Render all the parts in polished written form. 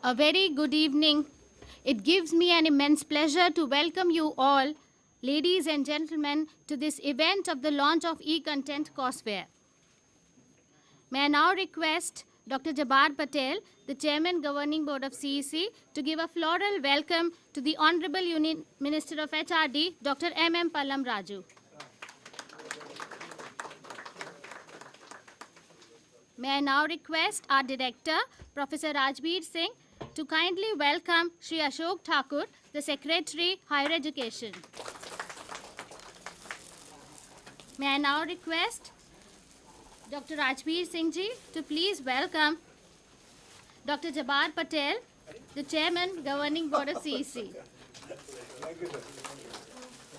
A very good evening. It gives me an immense pleasure to welcome you all, ladies and gentlemen, to this event of the launch of e-content courseware. May I now request Dr. Jabbar Patel, the Chairman Governing Board of CEC, to give a floral welcome to the Honorable Union Minister of HRD, Dr. M.M. Pallam Raju. May I now request our Director, Professor Rajbir Singh, to kindly welcome Shri Ashok Thakur, the Secretary, Higher Education. May I now request Dr. Rajbir Singh ji to please welcome Dr. Jabbar Patel, the Chairman, Governing Board of CEC.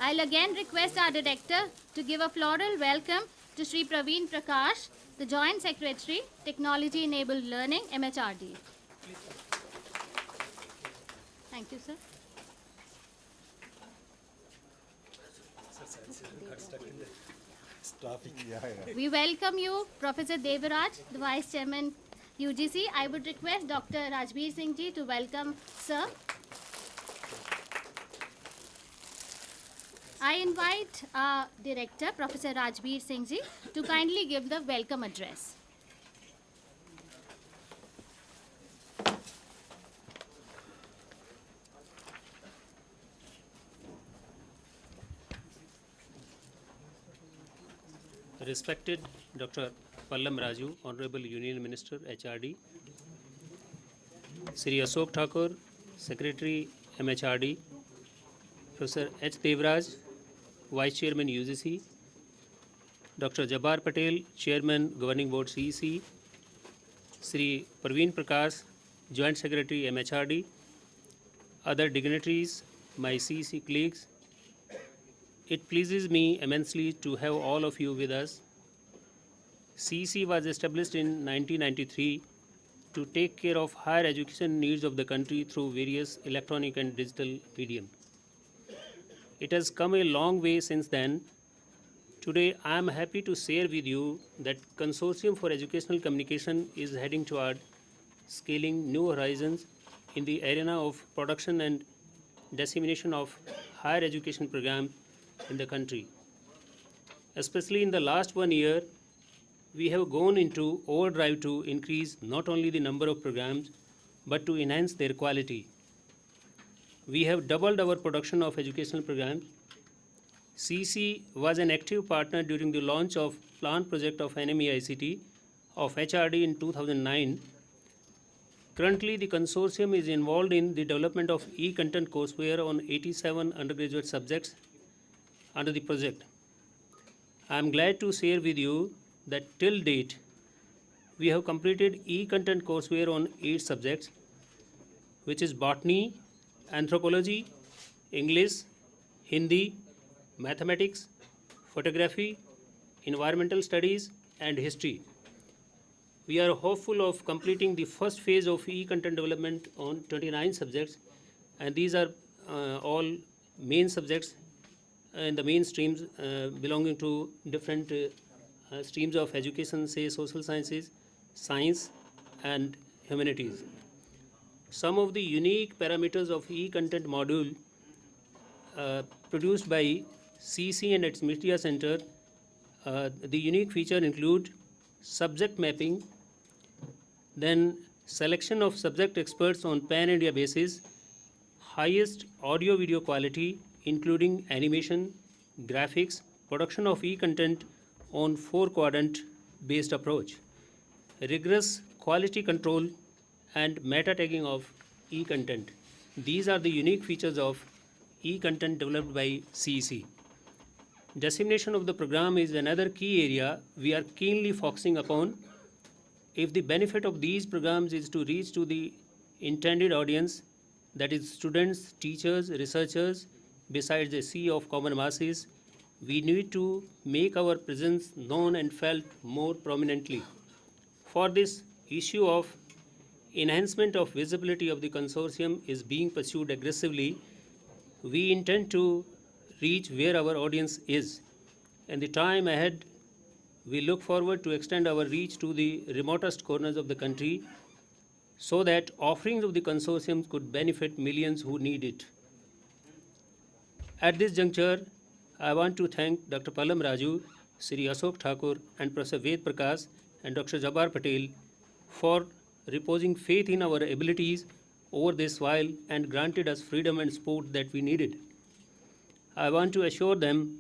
I'll again request our Director to give a floral welcome to Shri Praveen Prakash, the Joint Secretary, Technology Enabled Learning, MHRD. Thank you, sir. We welcome you, Professor Devaraj, the Vice Chairman, UGC. I would request Dr. Rajbir Singh ji to welcome sir. I invite our Director, Professor Rajbir Singh ji, to kindly give the welcome address. Respected Dr. Pallam Raju, Honorable Union Minister, HRD, Sri Ashok Thakur, Secretary, MHRD, Professor H. Devraj, Vice Chairman, UGC, Dr. Jabbar Patel, Chairman, Governing Board, CEC, Sri Praveen Prakash, Joint Secretary, MHRD, other dignitaries, my CEC colleagues. It pleases me immensely to have all of you with us. CEC was established in 1993 to take care of higher education needs of the country through various electronic and digital medium. It has come a long way since then. Today, I am happy to share with you that Consortium for Educational Communication is heading toward scaling new horizons in the arena of production and dissemination of higher education programs in the country. Especially in the last 1 year, we have gone into overdrive to increase not only the number of programs, but to enhance their quality. We have doubled our production of educational programs. CEC was an active partner during the launch of plant project of NMEICT of HRD in 2009. Currently, the consortium is involved in the development of e-content courseware on 87 undergraduate subjects under the project. I am glad to share with you that till date, we have completed e-content courseware on 8 subjects, which is botany, anthropology, English, Hindi, mathematics, photography, environmental studies, and history. We are hopeful of completing the first phase of e-content development on 29 subjects, and these are all main subjects in the main streams belonging to different streams of education, say social sciences, science, and humanities. Some of the unique parameters of e-content module produced by CEC and its Media Center, the unique feature include subject mapping, then selection of subject experts on pan-India basis, highest audio-video quality, including animation, graphics, production of e-content on 4-quadrant based approach, rigorous quality control, and meta tagging of e-content. These are the unique features of e-content developed by CEC. Dissemination of the program is another key area we are keenly focusing upon. If the benefit of these programs is to reach to the intended audience, that is students, teachers, researchers, besides a sea of common masses, we need to make our presence known and felt more prominently. For this, issue of enhancement of visibility of the consortium is being pursued aggressively. We intend to reach where our audience is. In the time ahead, we look forward to extend our reach to the remotest corners of the country. so that offerings of the consortium could benefit millions who need it. At this juncture, I want to thank Dr. Pallam Raju, Sri Ashok Thakur, and Professor Ved Prakash and Dr. Jabbar Patel for reposing faith in our abilities over this while and granted us freedom and support that we needed. I want to assure them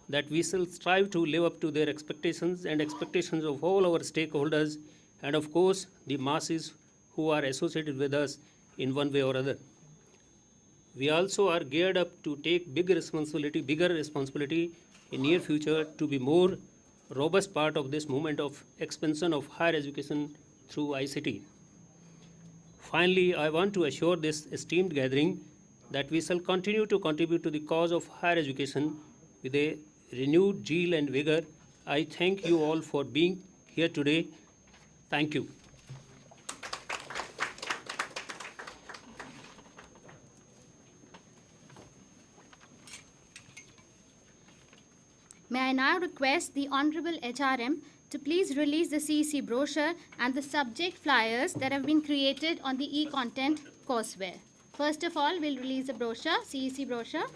that we shall strive to live up to their expectations and expectations of all our stakeholders and, of course, the masses who are associated with us in one way or other. We also are geared up to take bigger responsibility in near future to be more robust part of this movement of expansion of higher education through ICT. Finally, I want to assure this esteemed gathering that we shall continue to contribute to the cause of higher education with a renewed zeal and vigor. I thank you all for being here today. Thank you. May I now request the Honorable HRM to please release the CEC brochure and the subject flyers that have been created on the e-content courseware. First of all, we'll release the brochure, CEC brochure.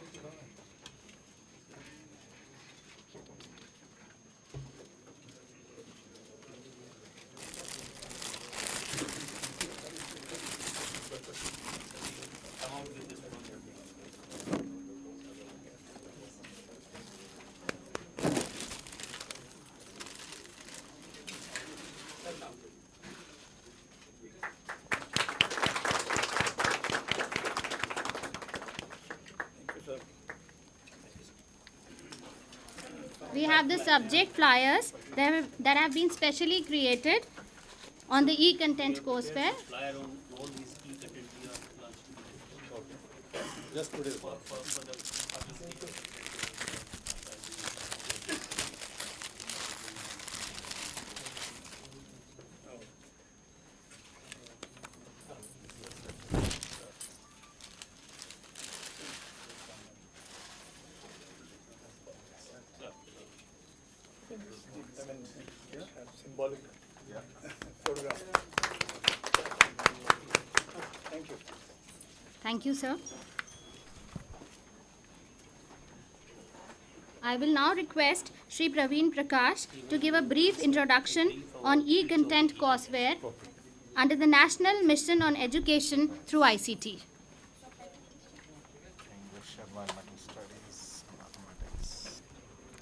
We have the subject flyers that have been specially created on the e-content courseware. Just put it. Symbolic photograph. Thank you. Thank you, sir. I will now request Shri Praveen Prakash to give a brief introduction on e-content courseware under the National Mission on Education through ICT. English, environmental studies, mathematics.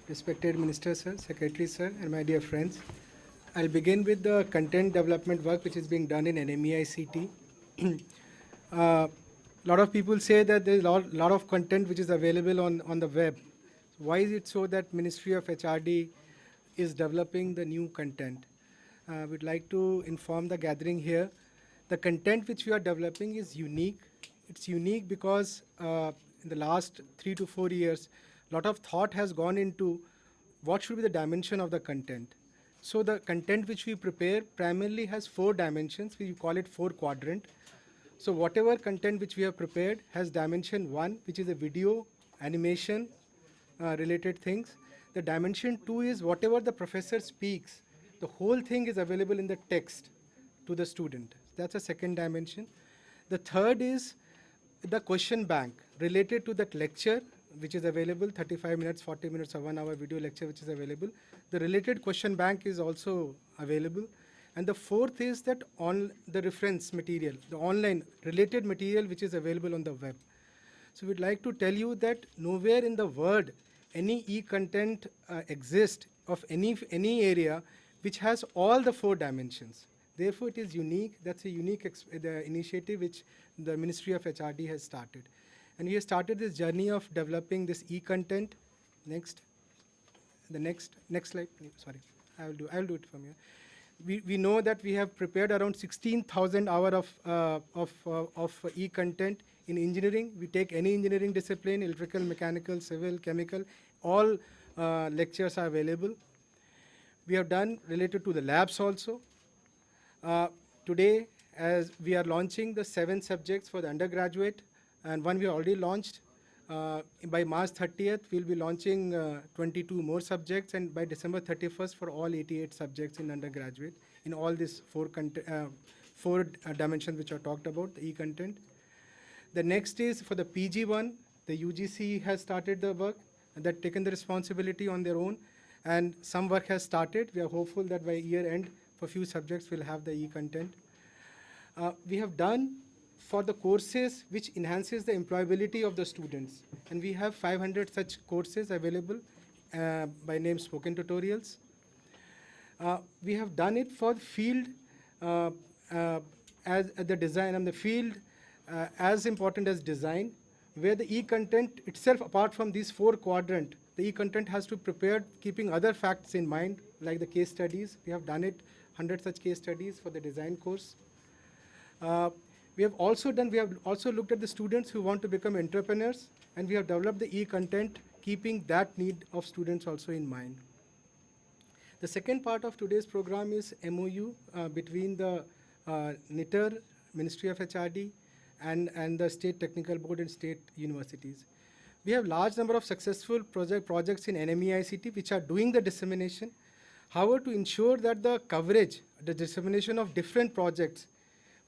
Respected Minister, sir, Secretary, sir, and my dear friends, I'll begin with the content development work which is being done in NMEICT. Lot of people say that there's a lot of content which is available on the web. Why is it so that Ministry of HRD is developing the new content? We'd like to inform the gathering here. The content which we are developing is unique. It's unique because in the last 3 to 4 years, a lot of thought has gone into what should be the dimension of the content. So the content which we prepare primarily has 4 dimensions. We call it 4 quadrant. So whatever content which we have prepared has dimension 1, which is a video, animation, related things. The dimension 2 is whatever the professor speaks, the whole thing is available in the text to the student. That's a second dimension. The third is the question bank related to that lecture, which is available, 35 minutes, 40 minutes, or 1 hour video lecture which is available. The related question bank is also available. And the fourth is that on the reference material, the online related material which is available on the web. So we'd like to tell you that nowhere in the world any e-content exists of any area which has all the 4 dimensions. Therefore, it is unique. That's a unique the initiative which the Ministry of HRD has started. And we have started this journey of developing this e-content. Next. The next slide. Sorry, I will do it from here. We know that we have prepared around 16,000 hours of e-content in engineering. We take any engineering discipline, electrical, mechanical, civil, chemical, all lectures are available. We have done related to the labs also. Today, as we are launching the 7 subjects for the undergraduate, and one we already launched. By March 30th, we'll be launching 22 more subjects, and by December 31st for all 88 subjects in undergraduate in all these four dimensions which are talked about, the e-content. The next is for the PG one, the UGC has started the work and that taken the responsibility on their own, and some work has started. We are hopeful that by year end, for few subjects, we'll have the e-content. We have done for the courses which enhances the employability of the students, and we have 500 such courses available by name Spoken Tutorials. We have done it for field as the design and the field as important as design, where the e-content itself, apart from these four quadrant, the e-content has to prepare keeping other facts in mind, like the case studies. We have done it, 100 such case studies for the design course. We have also looked at the students who want to become entrepreneurs, and we have developed the e-content keeping that need of students also in mind. The second part of today's program is MOU between the NITR, Ministry of HRD, and the State Technical Board and state universities. We have large number of successful projects in NMEICT which are doing the dissemination. However, to ensure that the coverage, the dissemination of different projects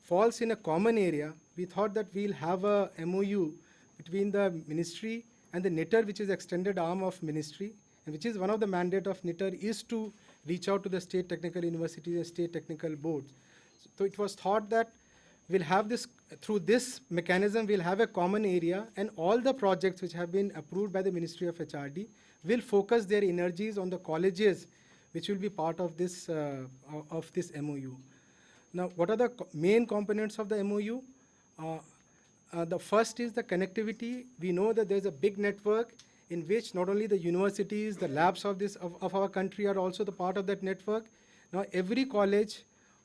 falls in a common area, we thought that we'll have a MOU between the ministry and the NITR, which is extended arm of ministry, and which is one of the mandate of NITR is to reach out to the state technical universities and state technical boards. So it was thought that we'll have this, through this mechanism, we'll have a common area, and all the projects which have been approved by the Ministry of HRD will focus their energies on the colleges which will be part of this MOU. Now, what are the main components of the MOU? The first is the connectivity. We know that there's a big network in which not only the universities, the labs of our country are also the part of that network. Now, every college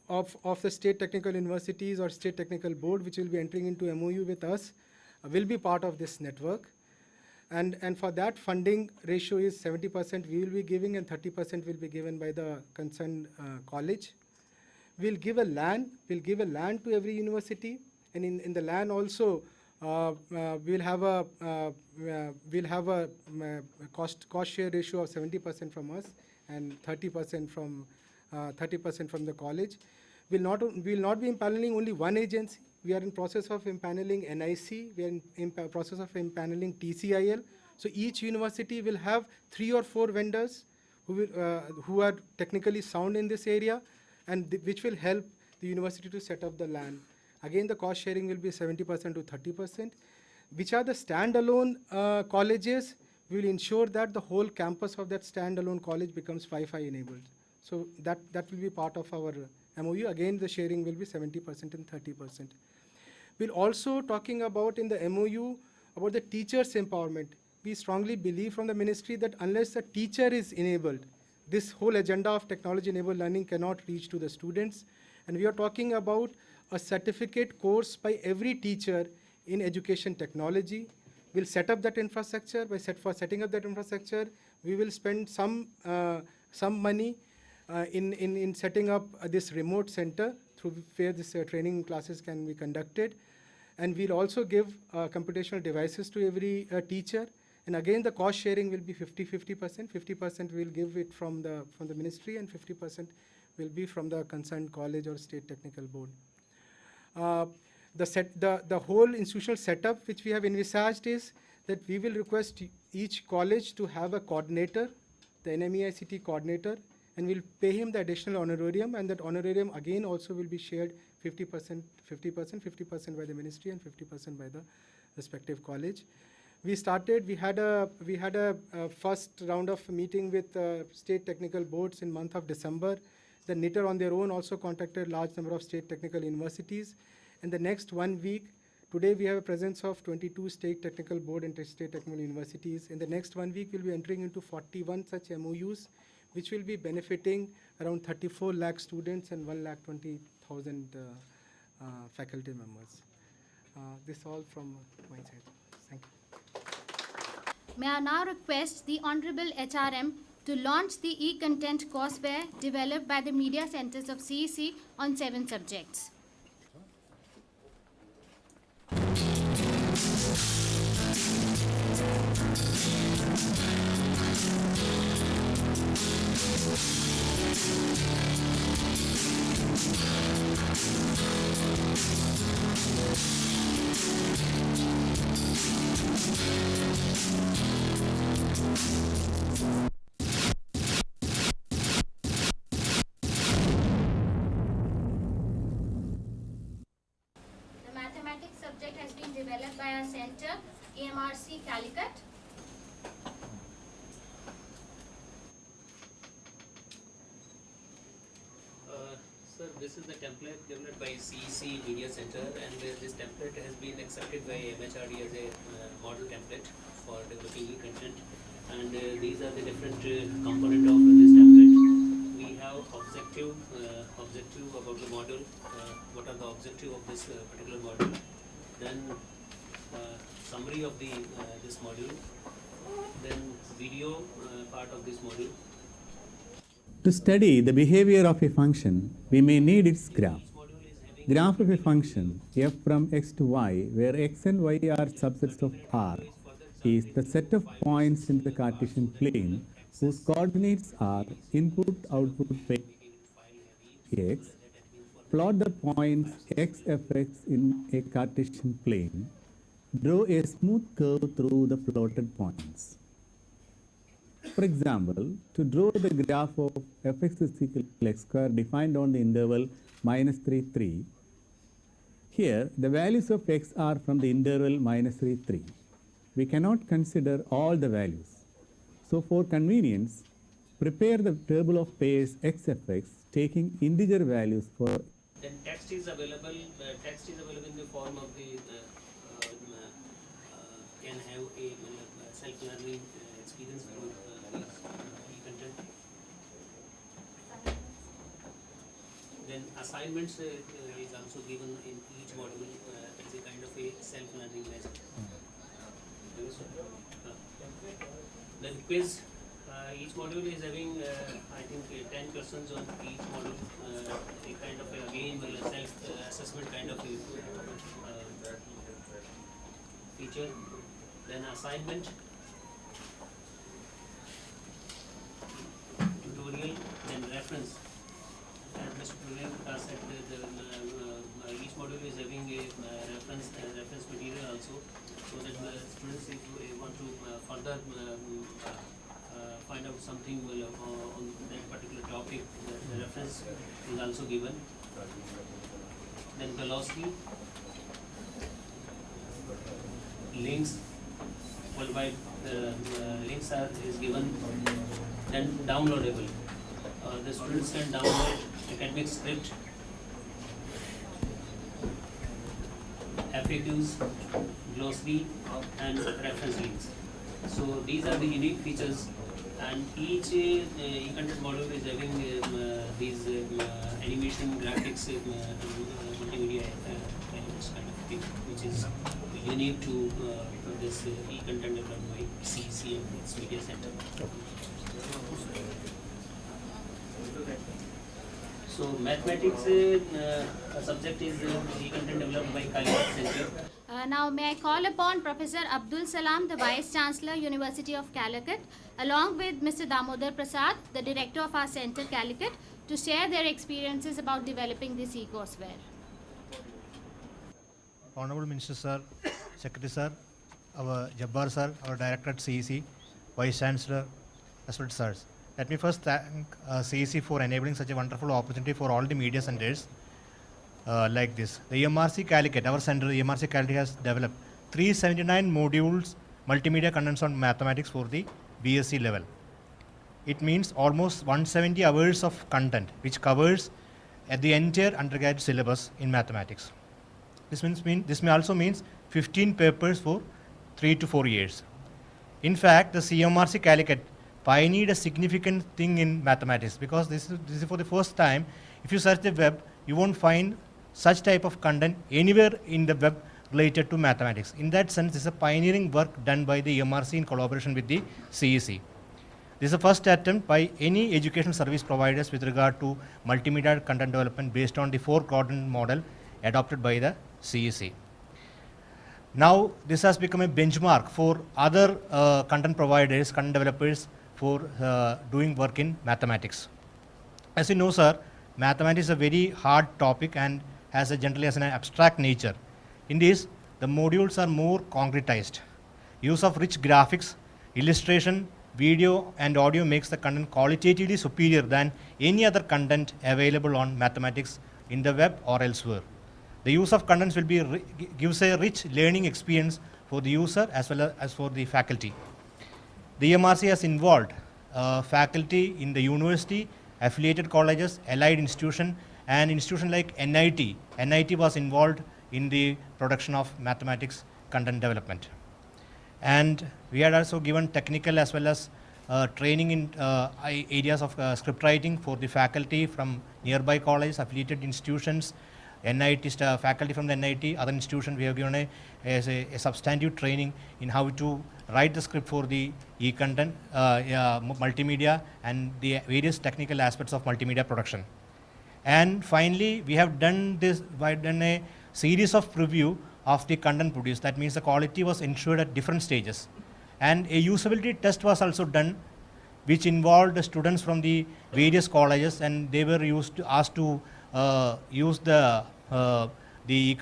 of the state technical universities or state technical board which will be entering into MOU with us will be part of this network. And for that, funding ratio is 70% we will be giving and 30% will be given by the concerned college. We'll give a LAN to every university, and in the LAN also we'll have a cost share ratio of 70% from us and 30% from the college. We'll not be impaneling only one agency. We are in process of impaneling NIC. We are in process of impaneling TCIL. So each university will have 3 or 4 vendors who are technically sound in this area, and which will help the university to set up the LAN. Again, the cost sharing will be 70% to 30%. Which are the standalone colleges? We will ensure that the whole campus of that standalone college becomes Wi-Fi enabled. So that will be part of our MOU. Again, the sharing will be 70% and 30%. We'll also talking about in the MOU about the teachers' empowerment. We strongly believe from the ministry that unless the teacher is enabled, this whole agenda of technology-enabled learning cannot reach to the students. And we are talking about a certificate course by every teacher in education technology. We'll set up that infrastructure. For setting up that infrastructure, we will spend some money in setting up this remote center through where this training classes can be conducted. And we'll also give computational devices to every teacher. And again, the cost sharing will be 50-50%. 50% we'll give it from the ministry, and 50% will be from the concerned college or state technical board. The whole institutional setup which we have envisaged is that we will request each college to have a coordinator, the NMEICT coordinator, and we'll pay him the additional honorarium, and that honorarium again also will be shared 50% by the ministry and 50% by the respective college. We had a first round of meeting with state technical boards in month of December. The NITR on their own also contacted large number of state technical universities. In the next 1 week, today we have a presence of 22 state technical board and state technical universities. In the next 1 week, we'll be entering into 41 such MOUs, which will be benefiting around 34 lakh students and 1,20,000 faculty members. This all from my side. Thank you. May I now request the Honorable HRM to launch the e-content courseware developed by the media centers of CEC on 7 subjects. Center, AMRC, Calicut. Sir, this is the template developed by CEC Media Center, and this template has been accepted by MHRD as a model template for developing e-content. And these are the different components of this template. We have objective about the model. What are the objective of this particular model? Then summary of the this module. Then video part of this module. To study the behavior of a function, we may need its graph. Graph of a function f from x to y, where x and y are subsets of R, is the set of points in the Cartesian plane whose coordinates are input, output, x. Plot the points x, fx in a Cartesian plane. Draw a smooth curve through the plotted points. For example, to draw the graph of fx is equal to x square defined on the interval -3, 3, here the values of x are from the interval -3, 3. We cannot consider all the values. So for convenience, prepare the table of pairs x, fx taking integer values for. Then text is available. Text is available in the form of the can have a self-learning experience for e-content. Then assignments is also given in each module as a kind of a self-learning lesson. The quiz, each module is having I think 10 questions on each module, a kind of again self-assessment kind of feature. Then assignment, tutorial, then reference. As Mr. Prunen said, each module is having a reference material also, so that students, if they want to further find out something on that particular topic, the reference is also given. Then velocity, links, worldwide links is given. Then downloadable. The students can download academic script, FAQs, glossary, and reference links. So these are the unique features, and each e-content module is having these animation, graphics, multimedia elements kind of thing, which is unique to this e-content developed by CEC and its media center. So mathematics subject is e-content developed by Calicut Center. Now may I call upon Professor Abdul Salam, the Vice Chancellor, University of Calicut, along with Mr. Damodar Prasad, the Director of our Center, Calicut, to share their experiences about developing this e-courseware. Honorable Minister Sir, Secretary Sir, our Jabbar Sir, our Director at CEC, Vice Chancellor, as well as sirs. Let me first thank CEC for enabling such a wonderful opportunity for all the media centers like this. The EMRC Calicut, our center, the EMRC Calicut has developed 379 modules, multimedia contents on mathematics for the BSc level. It means almost 170 hours of content, which covers the entire undergraduate syllabus in mathematics. This may also means 15 papers for 3 to 4 years. In fact, the CMRC Calicut pioneered a significant thing in mathematics, because this is for the first time. If you search the web, you won't find such type of content anywhere in the web related to mathematics. In that sense, this is a pioneering work done by the EMRC in collaboration with the CEC. This is the first attempt by any education service providers with regard to multimedia content development based on the 4-quadrant model adopted by the CEC. Now, this has become a benchmark for other content providers, content developers for doing work in mathematics. As you know, sir, mathematics is a very hard topic and generally has an abstract nature. In this, the modules are more concretized. Use of rich graphics, illustration, video and audio makes the content qualitatively superior than any other content available on mathematics in the web or elsewhere. The use of contents will be gives a rich learning experience for the user as well as for the faculty. The EMRC has involved faculty in the university, affiliated colleges, allied institution, and institution like NIT. NIT was involved in the production of mathematics content development. And we had also given technical as well as training in areas of script writing for the faculty from nearby colleges, affiliated institutions, NIT faculty from the NIT, other institutions. We have given a substantive training in how to write the script for the e-content, multimedia, and the various technical aspects of multimedia production. And finally, we have done a series of preview of the content produced. That means the quality was ensured at different stages. And a usability test was also done, which involved the students from the various colleges, and they were asked to use the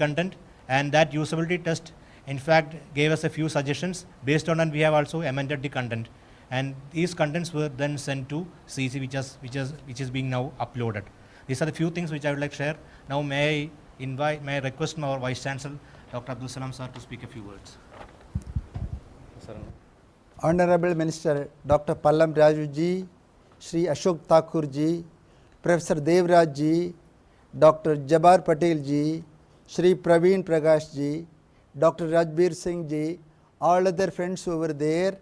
content, and that usability test in fact gave us a few suggestions. Based on that, we have also amended the content, and these contents were then sent to CEC, which is being now uploaded. These are the few things which I would like to share. Now may I request our Vice Chancellor, Dr. Abdul Salam sir, to speak a few words. Honorable Minister Dr. Pallam Raju ji, Shri Ashok Thakur ji, Professor Devraj ji, Dr. Jabbar Patel ji, Shri Praveen Prakash ji, Dr. Rajbir Singh ji, all other friends over there,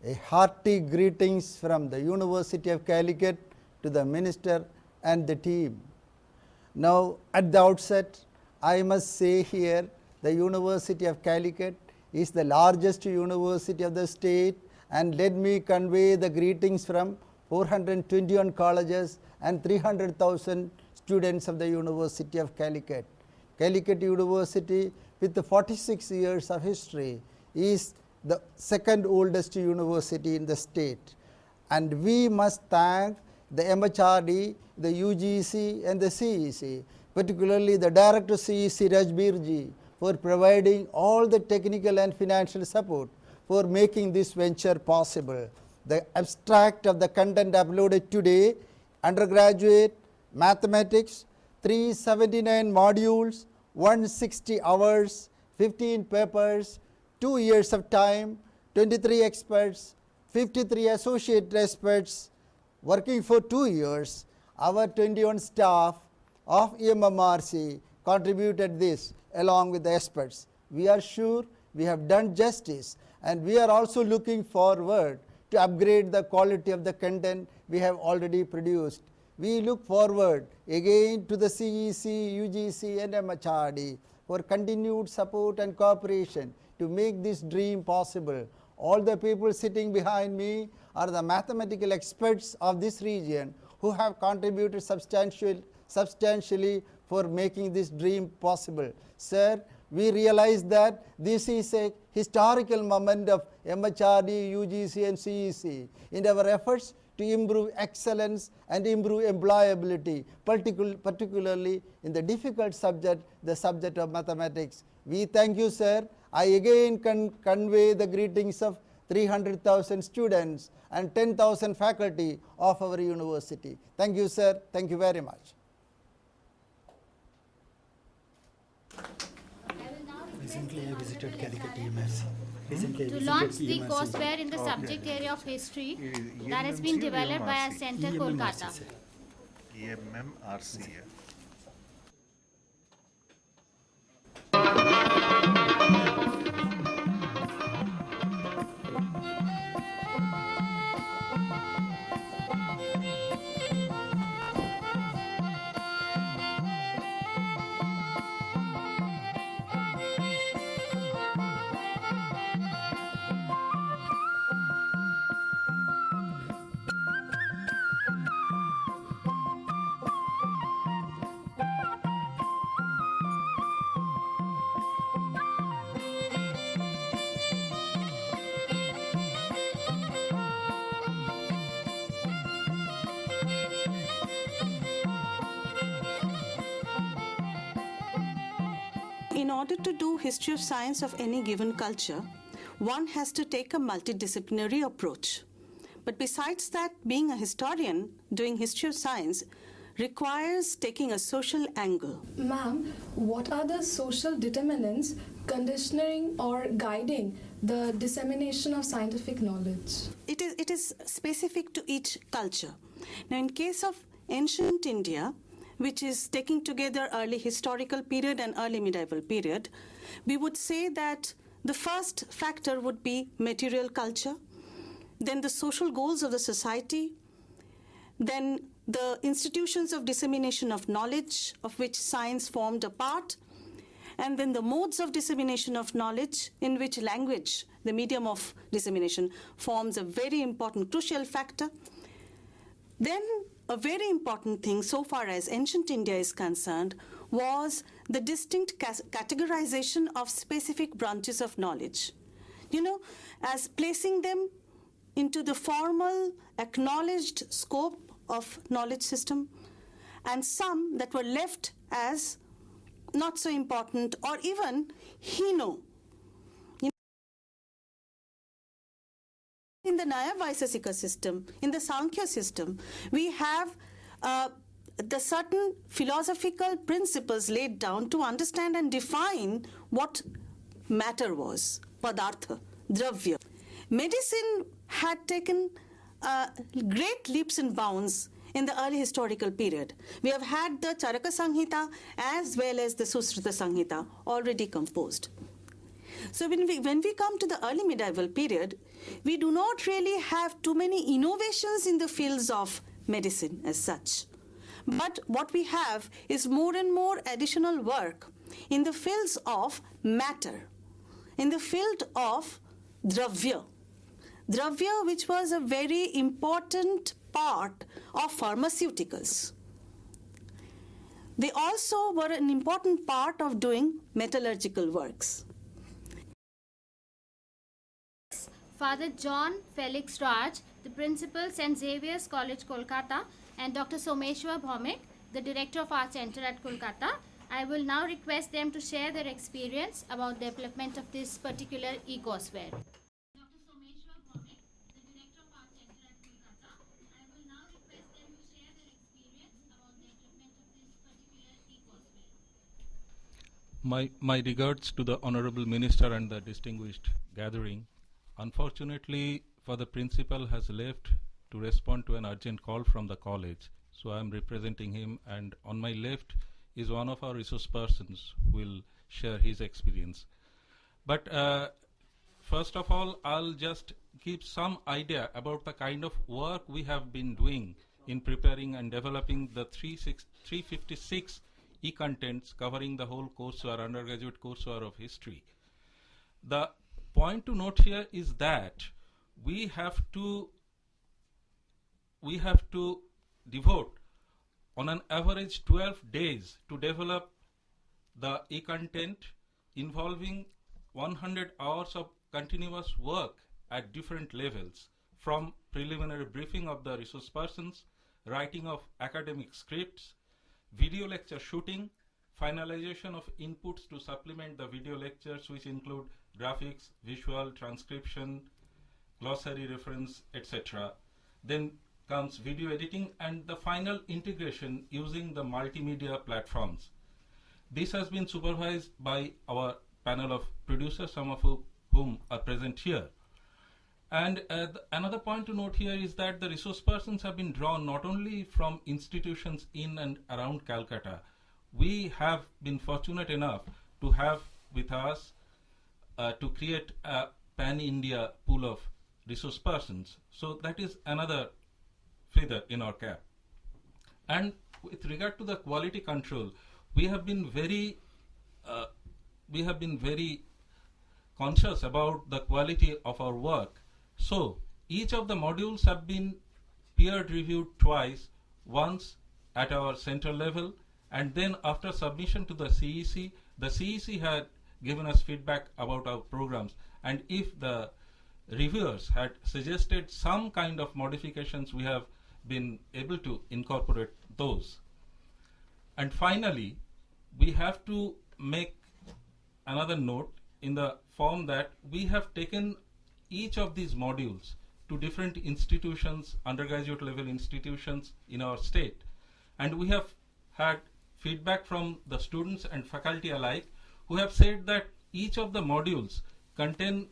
a hearty greetings from the University of Calicut to the Minister and the team. Now at the outset, I must say here, the University of Calicut is the largest university of the state, and let me convey the greetings from 421 colleges and 300,000 students of the University of Calicut. Calicut University, with 46 years of history, is the second oldest university in the state, and we must thank the MHRD, the UGC and the CEC, particularly the Director CEC Rajbir ji, for providing all the technical and financial support for making this venture possible. The abstract of the content uploaded today, undergraduate mathematics, 379 modules, 160 hours, 15 papers, 2 years of time, 23 experts, 53 associate experts working for 2 years. Our 21 staff of EMMRC contributed this along with the experts. We are sure we have done justice, and we are also looking forward to upgrade the quality of the content we have already produced. We look forward again to the CEC, UGC and MHRD for continued support and cooperation to make this dream possible. All the people sitting behind me are the mathematical experts of this region who have contributed substantially for making this dream possible. Sir, we realize that this is a historical moment of MHRD, UGC and CEC in our efforts to improve excellence and improve employability, particularly in the difficult subject, the subject of mathematics. We thank you, sir. I again convey the greetings of 300,000 students and 10,000 faculty of our university. Thank you, sir. Thank you very much. Recently, I visited Calicut EMRC. To launch the courseware in the subject area of history that has been developed by our center, Kolkata. EMMRC. In order to do history of science of any given culture, one has to take a multidisciplinary approach. But besides that, being a historian doing history of science requires taking a social angle. Ma'am, what are the social determinants conditioning or guiding the dissemination of scientific knowledge? It is specific to each culture. Now, in case of ancient India, which is taking together early historical period and early medieval period, we would say that the first factor would be material culture, then the social goals of the society, then the institutions of dissemination of knowledge, of which science formed a part, and then the modes of dissemination of knowledge, in which language, the medium of dissemination, forms a very important, crucial factor. Then a very important thing, so far as ancient India is concerned, was the distinct categorization of specific branches of knowledge. You know, as placing them into the formal, acknowledged scope of knowledge system, and some that were left as not so important, or even hino. In the Nyaya Vaisesika system, in the Sankhya system, we have the certain philosophical principles laid down to understand and define what matter was, padartha, dravya. Medicine had taken great leaps and bounds in the early historical period. We have had the Charaka Samhita as well as the Susruta Samhita already composed. So when we come to the early medieval period, we do not really have too many innovations in the fields of medicine as such. But what we have is more and more additional work in the fields of matter, in the field of dravya. Dravya, which was a very important part of pharmaceuticals. They also were an important part of doing metallurgical works. Father John Felix Raj, the Principal St. Xavier's College, Kolkata, and Dr. Someshwar Bhaumik, the Director of our Center at Kolkata. I will now request them to share their experience about development of this particular e-courseware. Dr. Someshwar Bhaumik, the Director of our Center at Kolkata. I will now request them to share their experience about development of this particular e-courseware. My regards to the Honorable Minister and the distinguished gathering. Unfortunately, the principal has left to respond to an urgent call from the college. So I am representing him, and on my left is one of our resource persons who will share his experience. But first of all, I'll just give some idea about the kind of work we have been doing in preparing and developing the 356 e-contents covering the whole courseware, undergraduate courseware of history. The point to note here is that we have to devote on an average 12 days to develop the e-content involving 100 hours of continuous work at different levels, from preliminary briefing of the resource persons, writing of academic scripts, video lecture shooting, finalization of inputs to supplement the video lectures, which include graphics, visual, transcription, glossary reference, etc. Then comes video editing and the final integration using the multimedia platforms. This has been supervised by our panel of producers, some of whom are present here. And another point to note here is that the resource persons have been drawn not only from institutions in and around Calcutta. We have been fortunate enough to have with us to create a pan-India pool of resource persons. So that is another feather in our cap. And with regard to the quality control, we have been very conscious about the quality of our work. So each of the modules have been peer reviewed twice, once at our center level, and then after submission to the CEC had given us feedback about our programs, and if the reviewers had suggested some kind of modifications, we have been able to incorporate those. And finally, we have to make another note in the form that we have taken each of these modules to different institutions, undergraduate level institutions in our state, and we have had feedback from the students and faculty alike who have said that each of the modules contain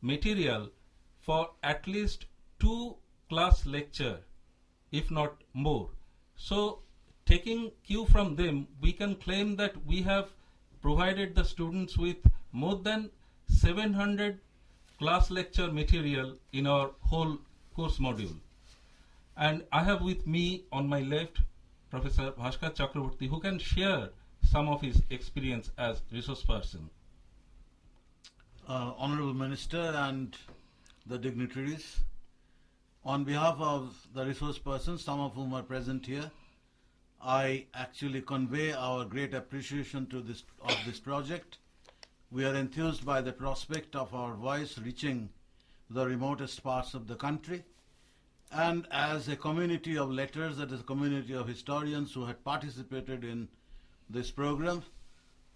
material for at least 2 class lecture, if not more. So taking cue from them, we can claim that we have provided the students with more than 700 class lecture material in our whole course module. And I have with me on my left Professor Bhaskar Chakraborty, who can share some of his experience as resource person. Honorable Minister and the dignitaries, on behalf of the resource persons, some of whom are present here, I actually convey our great appreciation to this project. We are enthused by the prospect of our voice reaching the remotest parts of the country. And as a community of letters, that is a community of historians who had participated in this program,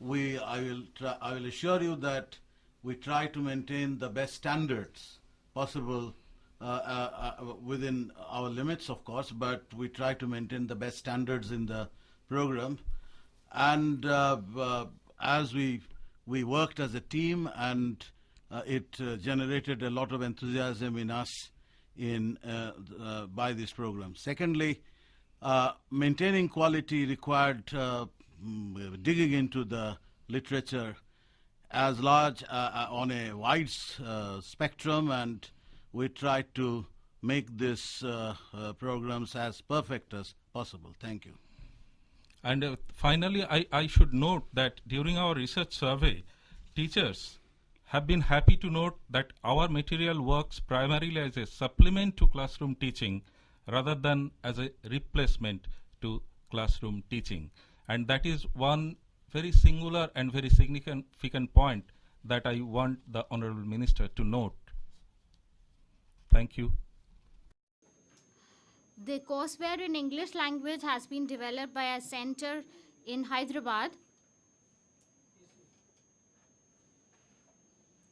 I will assure you that we try to maintain the best standards possible within our limits, of course, but we try to maintain the best standards in the program. And as we worked as a team, and it generated a lot of enthusiasm in us by this program. Secondly, maintaining quality required digging into the literature as large on a wide spectrum, and we tried to make these programs as perfect as possible. Thank you. And finally, I should note that during our research survey, teachers have been happy to note that our material works primarily as a supplement to classroom teaching rather than as a replacement to classroom teaching. And that is one very singular and very significant point that I want the Honorable Minister to note. Thank you. The courseware in English language has been developed by a center in Hyderabad.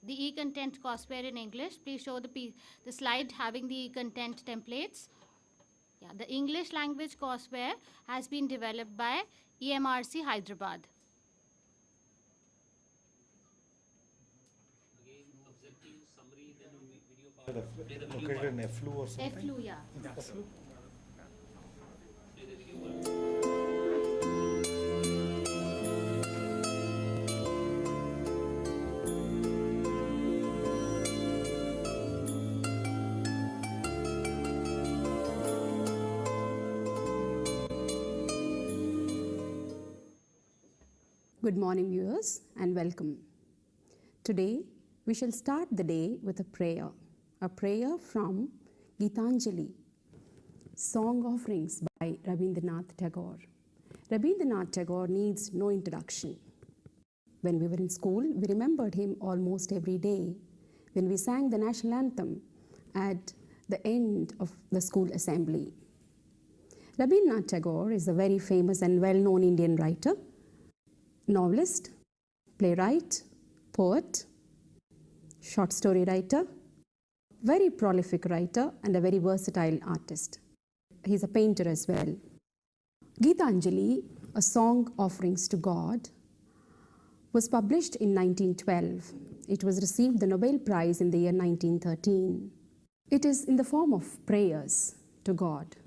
The e-content courseware in English. Please show the slide having the e-content templates. Yeah, the English language courseware has been developed by EMRC Hyderabad. Located in FLU or something? FLU, yeah. FLU. Good morning, viewers, and welcome. Today, we shall start the day with a prayer from Gitanjali, Song Offerings by Rabindranath Tagore. Rabindranath Tagore needs no introduction. When we were in school, we remembered him almost every day when we sang the national anthem at the end of the school assembly. Rabindranath Tagore is a very famous and well-known Indian writer, novelist, playwright, poet, short story writer, very prolific writer, and a very versatile artist. He's a painter as well. Gitanjali, a song offerings to God, was published in 1912. It was received the Nobel Prize in the year 1913. It is in the form of prayers to God.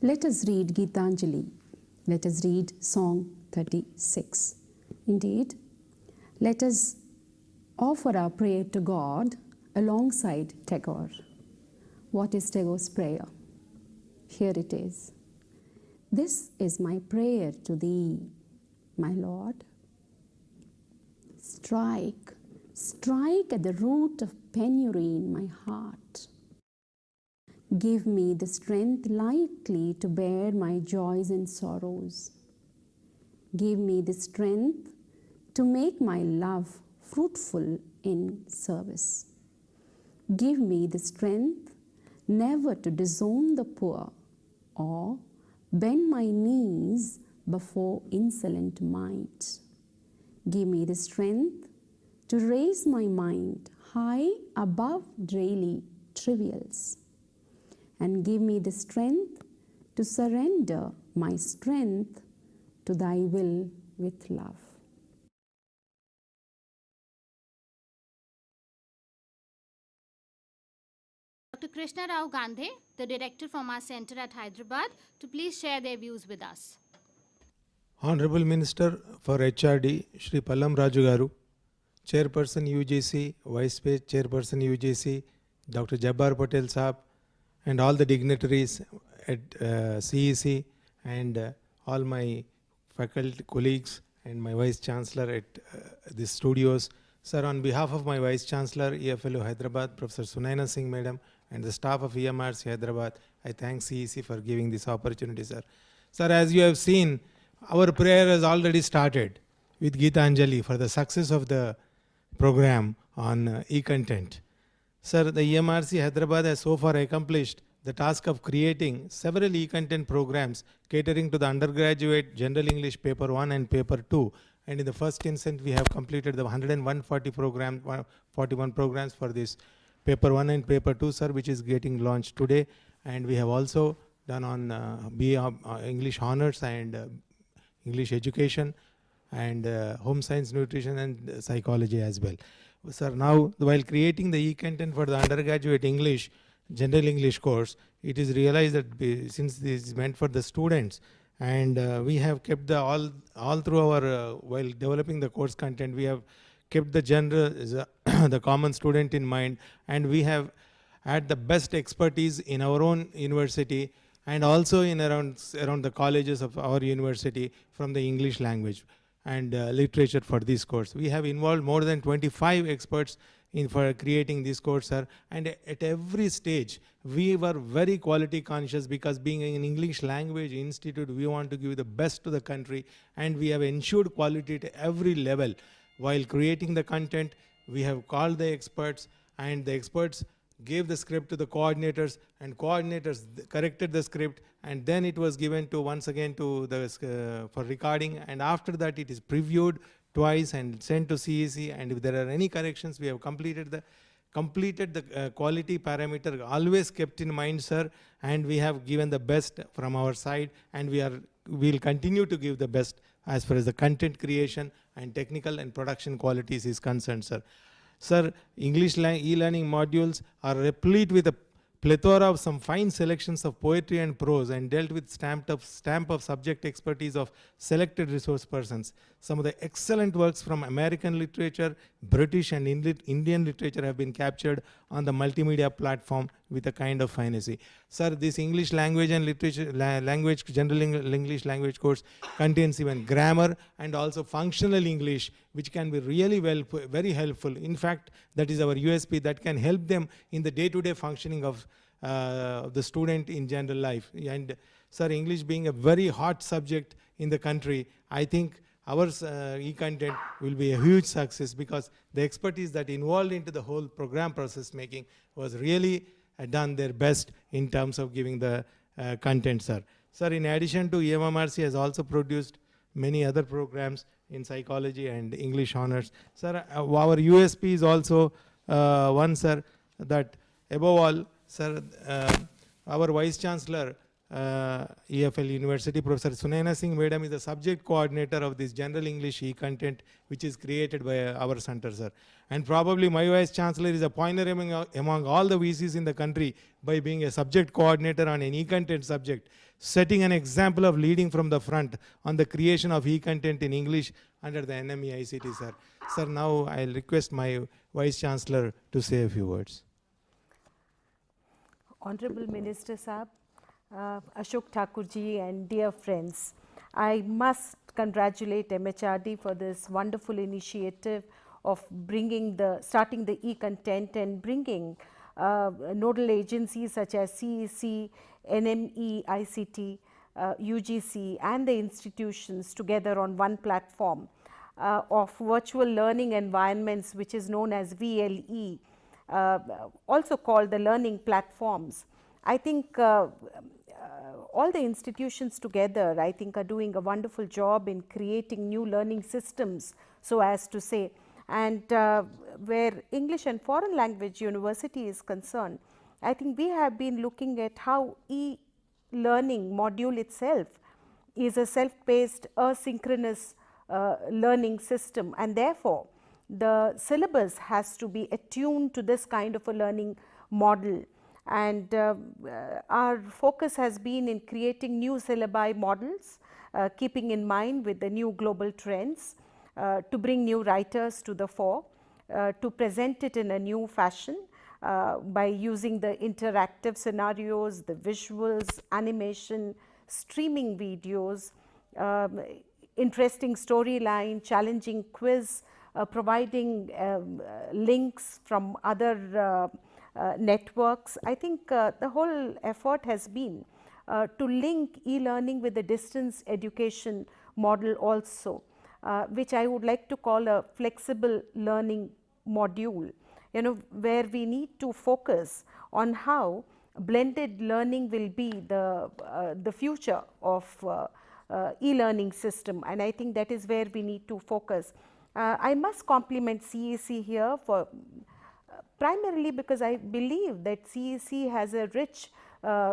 Let us read Gitanjali. Let us read Song 36. Indeed, let us offer our prayer to God alongside Tagore. What is Tagore's prayer? Here it is. This is my prayer to thee, my Lord. Strike, strike at the root of penury in my heart. Give me the strength lightly to bear my joys and sorrows. Give me the strength to make my love fruitful in service. Give me the strength never to disown the poor or bend my knees before insolent might. Give me the strength to raise my mind high above daily trivials, and give me the strength to surrender my strength to thy will with love. Dr. Krishna Rao Gandhe, the director from our center at Hyderabad, to please share their views with us. Honorable Minister for HRD, Shri Pallam Raju Garu, Chairperson UGC, Vice Chairperson UGC, Dr. Jabbar Patel Saab, and all the dignitaries at CEC, and all my faculty colleagues and my Vice Chancellor at the studios. Sir, on behalf of my Vice Chancellor, EFLU Hyderabad, Professor Sunaina Singh Madam, and the staff of EMRC Hyderabad, I thank CEC for giving this opportunity, sir. Sir, as you have seen, our prayer has already started with Gitanjali for the success of the program on e-content. Sir, the EMRC Hyderabad has so far accomplished the task of creating several e-content programs catering to the undergraduate General English Paper 1 and Paper 2. And in the first instance, we have completed the 41 programs for this Paper 1 and Paper 2, sir, which is getting launched today. And we have also done on English Honors and English Education and Home Science, Nutrition and Psychology as well. Sir, now while creating the e-content for the undergraduate English, General English course, it is realized that since this is meant for the students, and we have kept the all through our, while developing the course content, we have kept the general, the common student in mind, and we have had the best expertise in our own university and also in around the colleges of our university from the English language and literature for this course. We have involved more than 25 experts for creating this course, sir, and at every stage we were very quality conscious, because being an English language institute, we want to give the best to the country, and we have ensured quality at every level. While creating the content, we have called the experts, and the experts gave the script to the coordinators, and coordinators corrected the script, and then it was given to once again to the for recording, and after that it is previewed twice and sent to CEC, and if there are any corrections, we have completed the quality parameter always kept in mind, sir, and we have given the best from our side, and we'll continue to give the best as far as the content creation and technical and production qualities is concerned, sir. Sir, English e-learning modules are replete with a plethora of some fine selections of poetry and prose, and dealt with stamp of subject expertise of selected resource persons. Some of the excellent works from American literature, British and Indian literature have been captured on the multimedia platform with a kind of finesse. Sir, this English language and literature, general English language course contains even grammar and also functional English, which can be really very helpful. In fact, that is our USP that can help them in the day-to-day functioning of the student in general life. And sir, English being a very hot subject in the country, I think our e-content will be a huge success, because the expertise that involved into the whole program process making was really done their best in terms of giving the content, sir. Sir, in addition to EMRC has also produced many other programs in psychology and English honors. Sir, our USP is also one, sir, that above all, sir, our Vice Chancellor, EFL University, Professor Sunaina Singh Madam, is the subject coordinator of this General English e-content, which is created by our center, sir. And probably my Vice Chancellor is a pioneer among all the VCs in the country by being a subject coordinator on an e-content subject, setting an example of leading from the front on the creation of e-content in English under the NME ICT, sir. Sir, now I'll request my Vice Chancellor to say a few words. Honorable Minister Saab, Ashok Thakurji and dear friends, I must congratulate MHRD for this wonderful initiative of starting the e-content and bringing nodal agencies such as CEC, NME, ICT, UGC and the institutions together on one platform of virtual learning environments, which is known as VLE, also called the learning platforms. I think all the institutions together, I think, are doing a wonderful job in creating new learning systems, so as to say. And where English and Foreign Language University is concerned, I think we have been looking at how e-learning module itself is a self-paced asynchronous learning system, and therefore the syllabus has to be attuned to this kind of a learning model. And our focus has been in creating new syllabi models, keeping in mind with the new global trends, to bring new writers to the fore, to present it in a new fashion by using the interactive scenarios, the visuals, animation, streaming videos, interesting storyline, challenging quiz, providing links from other networks. I think the whole effort has been to link e-learning with the distance education model also, which I would like to call a flexible learning module, where we need to focus on how blended learning will be the future of e-learning system, and I think that is where we need to focus. I must compliment CEC here for primarily because I believe that CEC has a rich,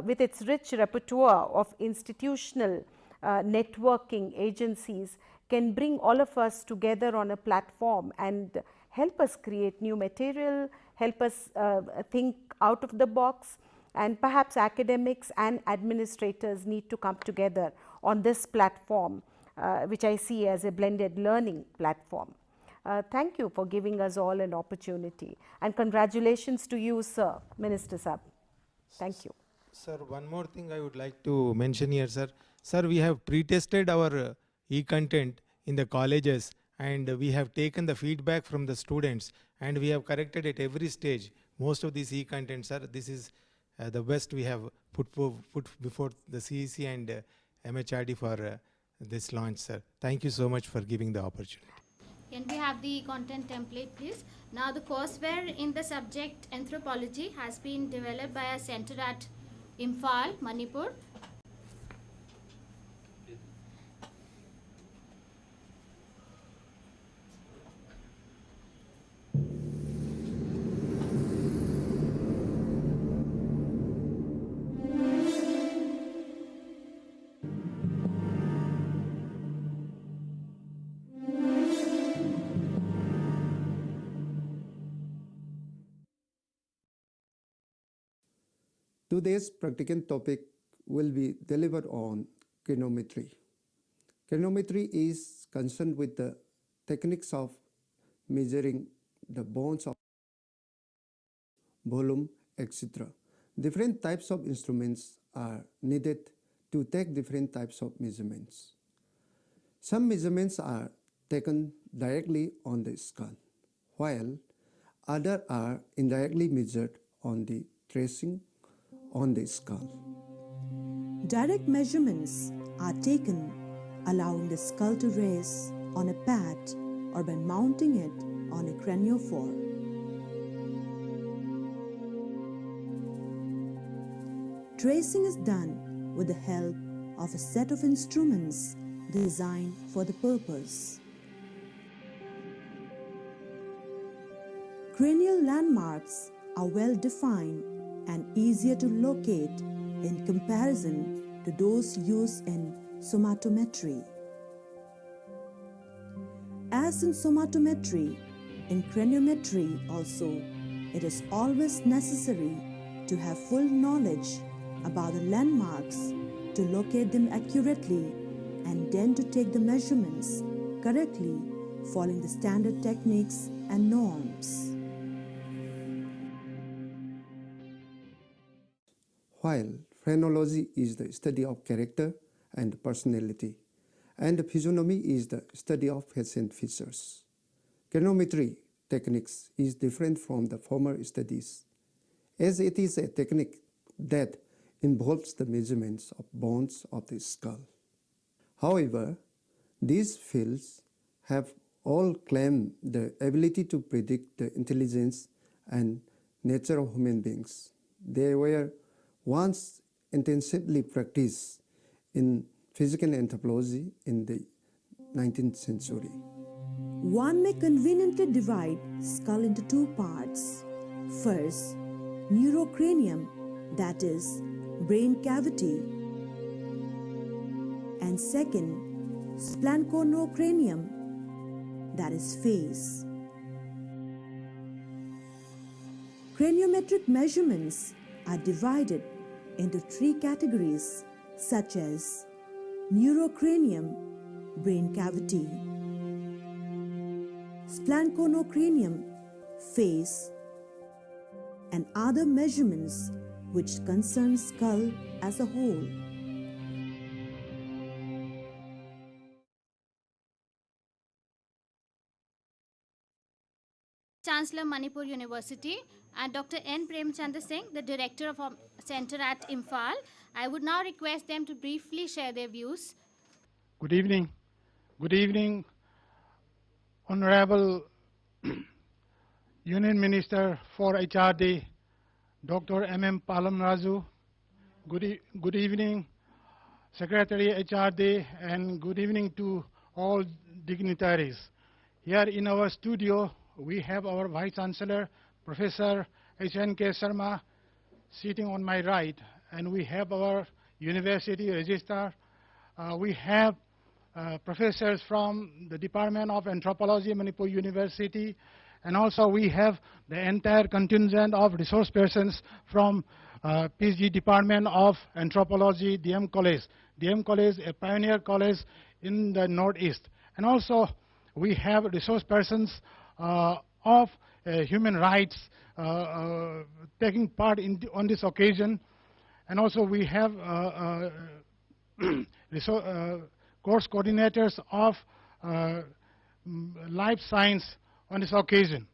with its rich repertoire of institutional networking agencies, can bring all of us together on a platform and help us create new material, help us think out of the box, and perhaps academics and administrators need to come together on this platform, which I see as a blended learning platform. Thank you for giving us all an opportunity, and congratulations to you, Sir, Minister Sahab. Thank you. Sir, one more thing I would like to mention here, sir. Sir, we have pre-tested our e-content in the colleges, and we have taken the feedback from the students, and we have corrected at every stage most of these e-content, sir. This is the best we have put before the CEC and MHRD for this launch, sir. Thank you so much for giving the opportunity. Can we have the content template, please? Now, the courseware in the subject anthropology has been developed by a center at Imphal, Manipur. Today's practical topic will be delivered on craniometry. Craniometry is concerned with the techniques of measuring the bones of volume, etc. Different types of instruments are needed to take different types of measurements. Some measurements are taken directly on the skull, while others are indirectly measured on the tracing on the skull. Direct measurements are taken allowing the skull to rest on a pad or by mounting it on a craniophore. Tracing is done with the help of a set of instruments designed for the purpose. Cranial landmarks are well defined and easier to locate in comparison to those used in somatometry. As in somatometry, in craniometry also, it is always necessary to have full knowledge about the landmarks to locate them accurately and then to take the measurements correctly following the standard techniques and norms. While phrenology is the study of character and personality, and physiognomy is the study of face and features, craniometry techniques is different from the former studies, as it is a technique that involves the measurements of bones of the skull. However, these fields have all claimed the ability to predict the intelligence and nature of human beings. They were once intensively practiced in physical anthropology in the 19th century. One may conveniently divide skull into two parts. First, neurocranium, that is, brain cavity, and second, splanchocranium, that is, face. Craniometric measurements are divided into three categories such as neurocranium, brain cavity, splanchocranium, face, and other measurements which concern skull as a whole. Chancellor Manipur University, and Dr. N. Premchandra Singh, the Director of our Center at Imphal. I would now request them to briefly share their views. Good evening. Good evening, Honorable Union Minister for HRD, Dr. M.M. Palamraju. Good evening, Secretary HRD, and good evening to all dignitaries. Here in our studio, we have our Vice Chancellor, Professor H.N.K. Sharma, sitting on my right, and we have our University Registrar. We have professors from the Department of Anthropology, Manipur University, and also we have the entire contingent of resource persons from PG Department of Anthropology, DM College. DM College, a pioneer college in the Northeast. And also we have resource persons of human rights taking part on this occasion. And also we have course coordinators of life science on this occasion.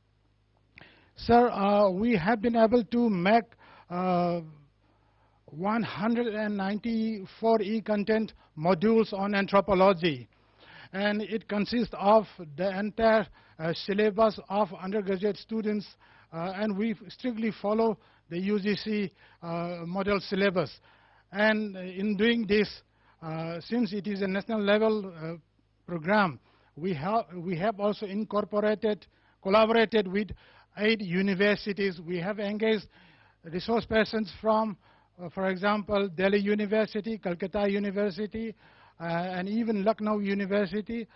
Sir, we have been able to make 194 e-content modules on anthropology, and it consists of the entire syllabus of undergraduate students, and we strictly follow the UGC model syllabus. And in doing this, since it is a national level program, we have also collaborated with 8 universities. We have engaged resource persons from, for example, Delhi University, Calcutta University, and even Lucknow University,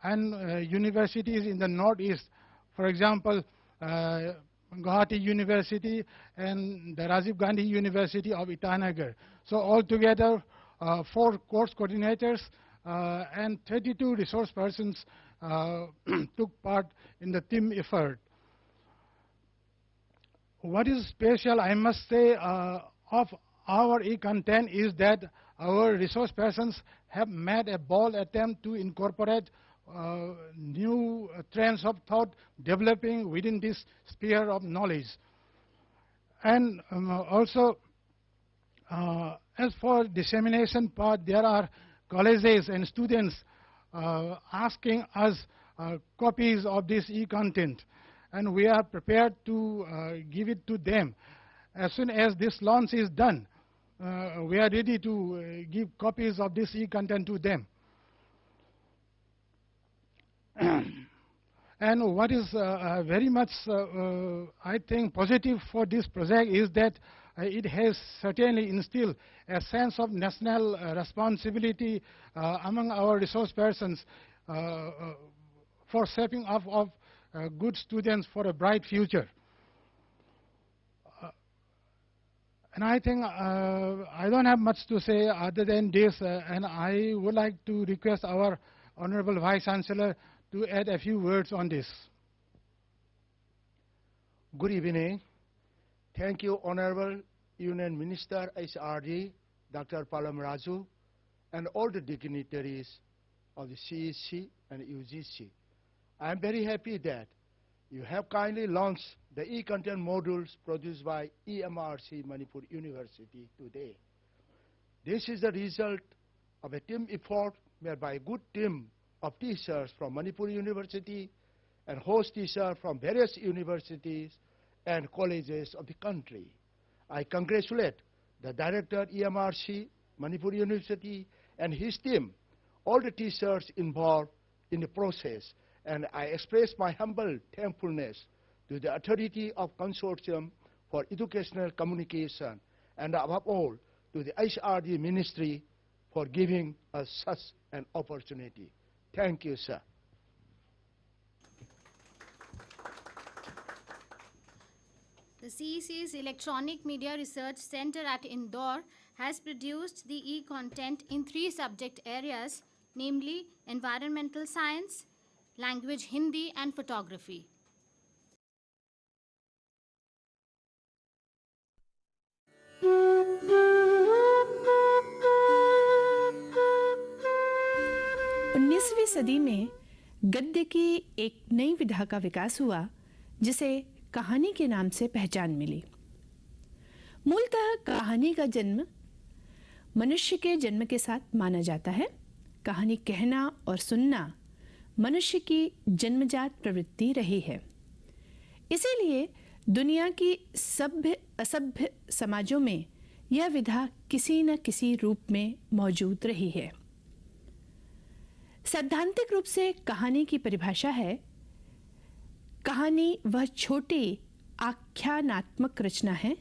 and universities in the Northeast, for example, Guwahati University and the Rajiv Gandhi University of Itanagar. So altogether, 4 course coordinators and 32 resource persons took part in the team effort. What is special, I must say, of our e-content is that our resource persons have made a bold attempt to incorporate new trends of thought developing within this sphere of knowledge. And also, as for dissemination part, there are colleges and students asking us copies of this e-content, and we are prepared to give it to them. As soon as this launch is done, we are ready to give copies of this e-content to them. And what is very much, I think, positive for this project is that it has certainly instilled a sense of national responsibility among our resource persons for shaping up of good students for a bright future. And I think I don't have much to say other than this, and I would like to request our Honorable Vice Chancellor to add a few words on this. Good evening. Thank you, Honorable Union Minister HRD, Dr. Palamraju, and all the dignitaries of the CEC and UGC. I am very happy that you have kindly launched the e-content modules produced by EMRC Manipur University today. This is the result of a team effort made by a good team of teachers from Manipur University and host teachers from various universities and colleges of the country. I congratulate the director EMRC, Manipur University, and his team, all the teachers involved in the process, and I express my humble thankfulness to the authority of Consortium for Educational Communication, and above all, to the HRD Ministry for giving us such an opportunity. Thank you, sir. The CEC's Electronic Media Research Center at Indore has produced the e-content in 3 subject areas, namely environmental science, language Hindi, and photography. उन्नीसवीं सदी में गद्य की एक नई विधा का विकास हुआ जिसे कहानी के नाम से पहचान मिली। मूलतः कहानी का जन्म मनुष्य के जन्म के साथ माना जाता है। कहानी कहना और सुनना मनुष्य की जन्मजात प्रवृत्ति रही है। इसीलिए दुनिया की सभ्य असभ्य समाजों में यह विधा किसी न किसी रूप में मौजूद रही है। सैद्धांतिक रूप से कहानी की परिभाषा है, कहानी वह छोटी आख्यानात्मक रचना है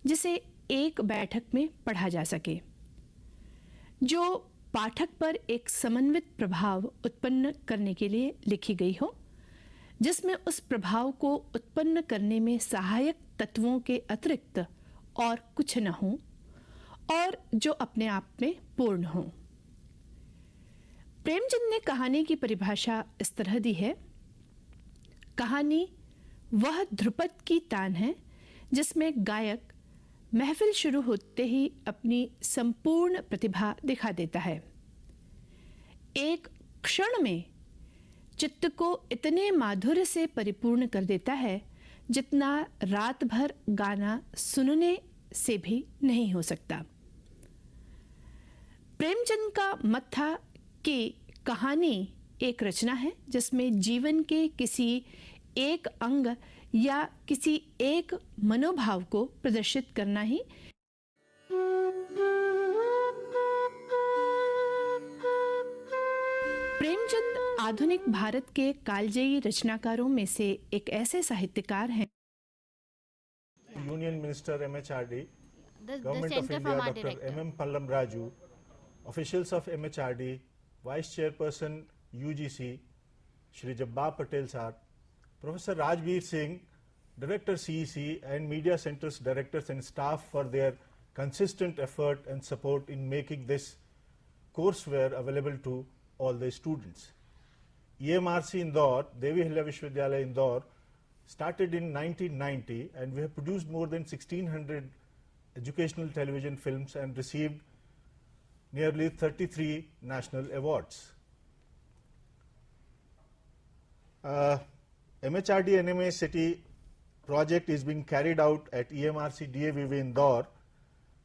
जिसे एक बैठक में पढ़ा जा सके, जो पाठक पर एक समन्वित प्रभाव उत्पन्न करने के लिए लिखी गई हो, जिसमें उस प्रभाव को उत्पन्न करने में सहायक तत्वों के अतिरिक्त और कुछ न हो और जो अपने आप में पूर्ण हो। प्रेमचंद ने कहानी की परिभाषा इस तरह दी है, कहानी वह ध्रुपद की तान है जिसमें गायक महफिल शुरू होते ही अपनी संपूर्ण प्रतिभा दिखा देता है। एक क्षण में चित्त को इतने माधुर्य से परिपूर्ण कर देता है जितना रात भर गाना सुनने से भी नहीं हो सकता। प्रेमचंद का मत था कि कहानी एक रचना है जिसमें जीवन के किसी एक अंग या किसी एक मनोभाव को प्रदर्शित करना ही प्रेमचंद आधुनिक भारत के कालजयी रचनाकारों में से एक ऐसे साहित्यकार हैं। Union Minister MHRD, The Government of Center India, from our Dr. director. M.M. Pallam Raju, officials of MHRD, Vice Chairperson UGC, Shri Jabbar Patel Sir, Professor Rajbir Singh, Director CEC, and Media Centers directors and staff for their consistent effort and support in making this courseware available to all the students. EMRC Indore, Devi Ahilya Vishwavidyalaya Indore, started in 1990, and we have produced more than 1600 educational television films and received nearly 33 national awards. MHRD NMA City project is being carried out at EMRC DAVV Indore.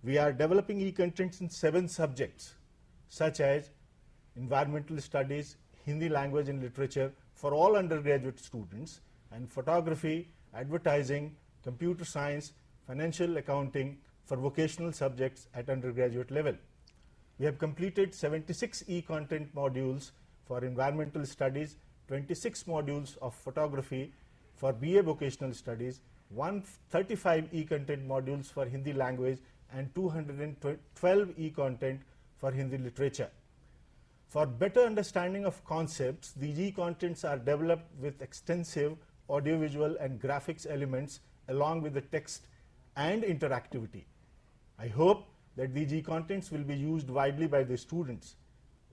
We are developing e-contents in 7 subjects such as environmental studies, Hindi language and literature for all undergraduate students, and photography, advertising, computer science, financial accounting for vocational subjects at undergraduate level. We have completed 76 e-content modules for environmental studies, 26 modules of photography for BA vocational studies, 135 e-content modules for Hindi language, and 212 e-content for Hindi literature. For better understanding of concepts, these e-contents are developed with extensive audiovisual and graphics elements along with the text and interactivity. I hope that these e-contents will be used widely by the students.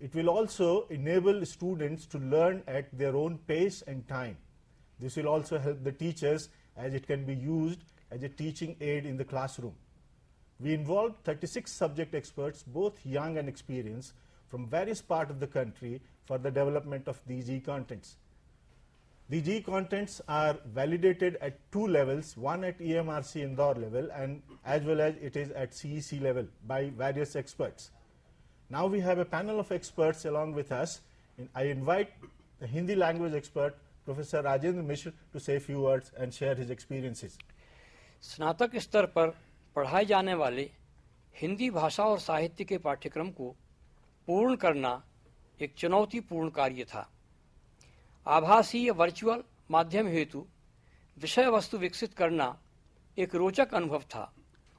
It will also enable students to learn at their own pace and time. This will also help the teachers as it can be used as a teaching aid in the classroom. We involved 36 subject experts, both young and experienced, from various parts of the country for the development of these e-contents. These e-contents are validated at 2 levels, one at EMRC Indore level and as well as it is at CEC level by various experts. Now we have a panel of experts along with us. I invite the Hindi language expert Professor Rajendra Mishra to say a few words and share his experiences. स्नातक स्तर पर पढ़ाई जाने वाली हिंदी भाषा और साहित्य के पाठ्यक्रम को पूर्ण करना एक चुनौतीपूर्ण कार्य था। आभासी या वर्चुअल माध्यम हेतु विषय वस्तु विकसित करना एक रोचक अनुभव था।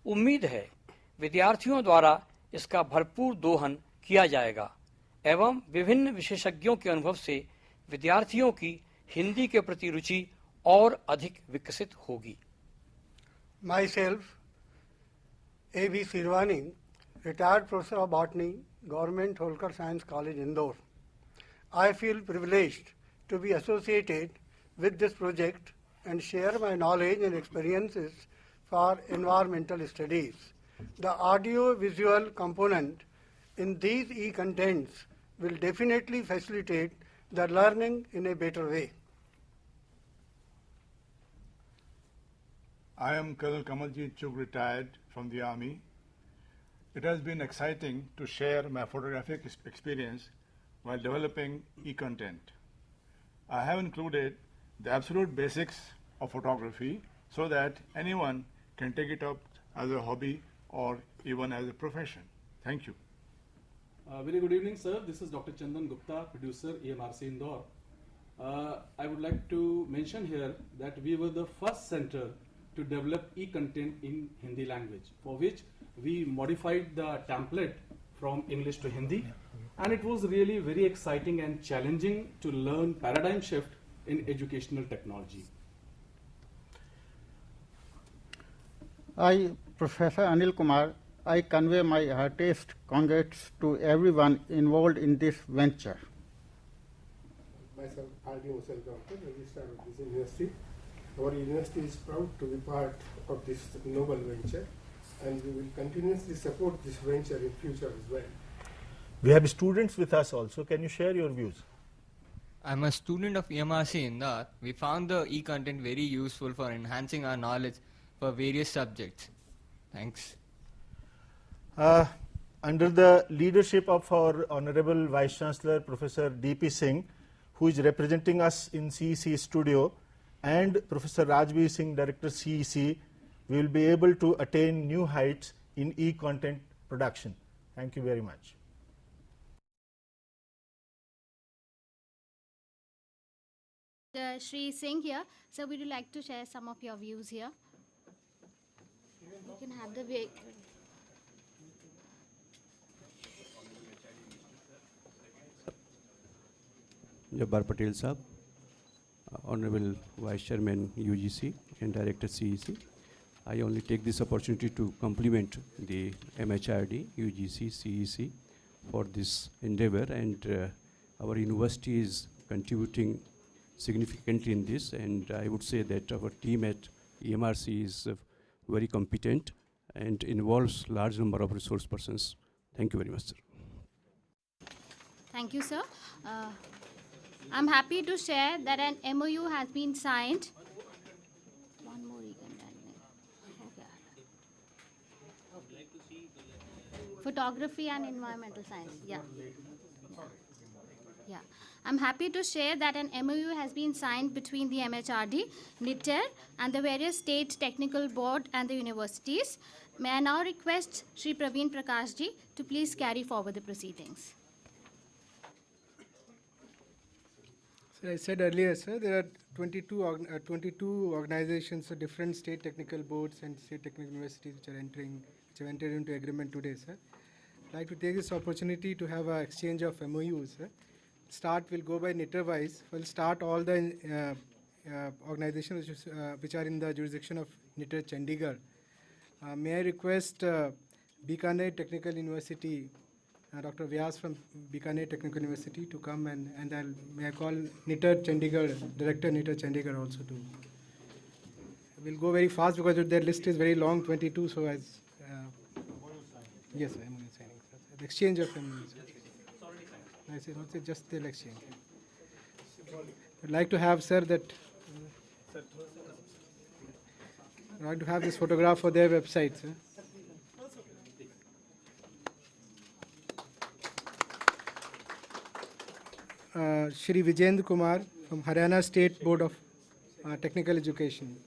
उम्मीद है विद्यार्थियों द्वारा इसका भरपूर दोहन किया जाएगा एवं विभिन्न विशेषज्ञों के अनुभव से विद्यार्थियों की हिंदी के प्रति रुचि और अधिक विकसित होगी। Myself, A.B. Sirwani, retired professor of botany, Government Holkar Science College, Indore. I feel privileged to be associated with this project and share my knowledge and experiences for environmental studies. The audio-visual component in these e-contents will definitely facilitate the learning in a better way. I am Colonel Kamaljeet Chugh, retired from the Army. It has been exciting to share my photographic experience while developing e-content. I have included the absolute basics of photography so that anyone can take it up as a hobby or even as a profession. Thank you. Very good evening, sir. This is Dr. Chandan Gupta, producer, EMRC Indore. I would like to mention here that we were the first center to develop e-content in Hindi language, for which we modified the template from English to Hindi, and it was really very exciting and challenging to learn paradigm shift in educational technology. I, Professor Anil Kumar, I convey my heartiest congrats to everyone involved in this venture. Myself, R.D. Musel Doctor, Registrar of this university. Our university is proud to be part of this noble venture, and we will continuously support this venture in future as well. We have students with us also. Can you share your views? I'm a student of EMRC Indore. We found the e-content very useful for enhancing our knowledge for various subjects. Thanks. Under the leadership of our Honorable Vice Chancellor Professor D.P. Singh, who is representing us in CEC studio, and Professor Rajbir Singh, Director CEC, we will be able to attain new heights in e-content production. Thank you very much. Shri Singh here. So would you like to share some of your views here? You can have the Jabbar Patel Sahab, Honorable Vice Chairman UGC and Director CEC. I only take this opportunity to compliment the MHRD, UGC, CEC for this endeavor, and our university is contributing significantly in this, and I would say that our team at EMRC is very competent and involves large number of resource persons. Thank you very much, sir. Thank you, sir. I'm happy to share that an MOU has been signed. One more photography and environmental science. Yeah. I'm happy to share that an MOU has been signed between the MHRD, NITER, and the various state technical board and the universities. May I now request Shri Praveen Prakash ji to please carry forward the proceedings. So I said earlier, sir, there are 22 organizations, so different state technical boards and state technical universities which have entered into agreement today, sir. I'd like to take this opportunity to have an exchange of MOUs, sir. Start will go by NITER-wise. We'll start all the organizations which are in the jurisdiction of NITER Chandigarh. May I request Bikaner Technical University, Dr. Vyas from Bikaner Technical University to come, and may I call NITER Chandigarh, Director NITER Chandigarh also to. We'll go very fast because their list is very long, 22, so as yes, I'm signing. The exchange of MOUs. I say not just the exchange. I'd like to have, sir, that I'd like to have this photograph for their website, sir. Shri Vijendra Kumar from Haryana State Board of Technical Education.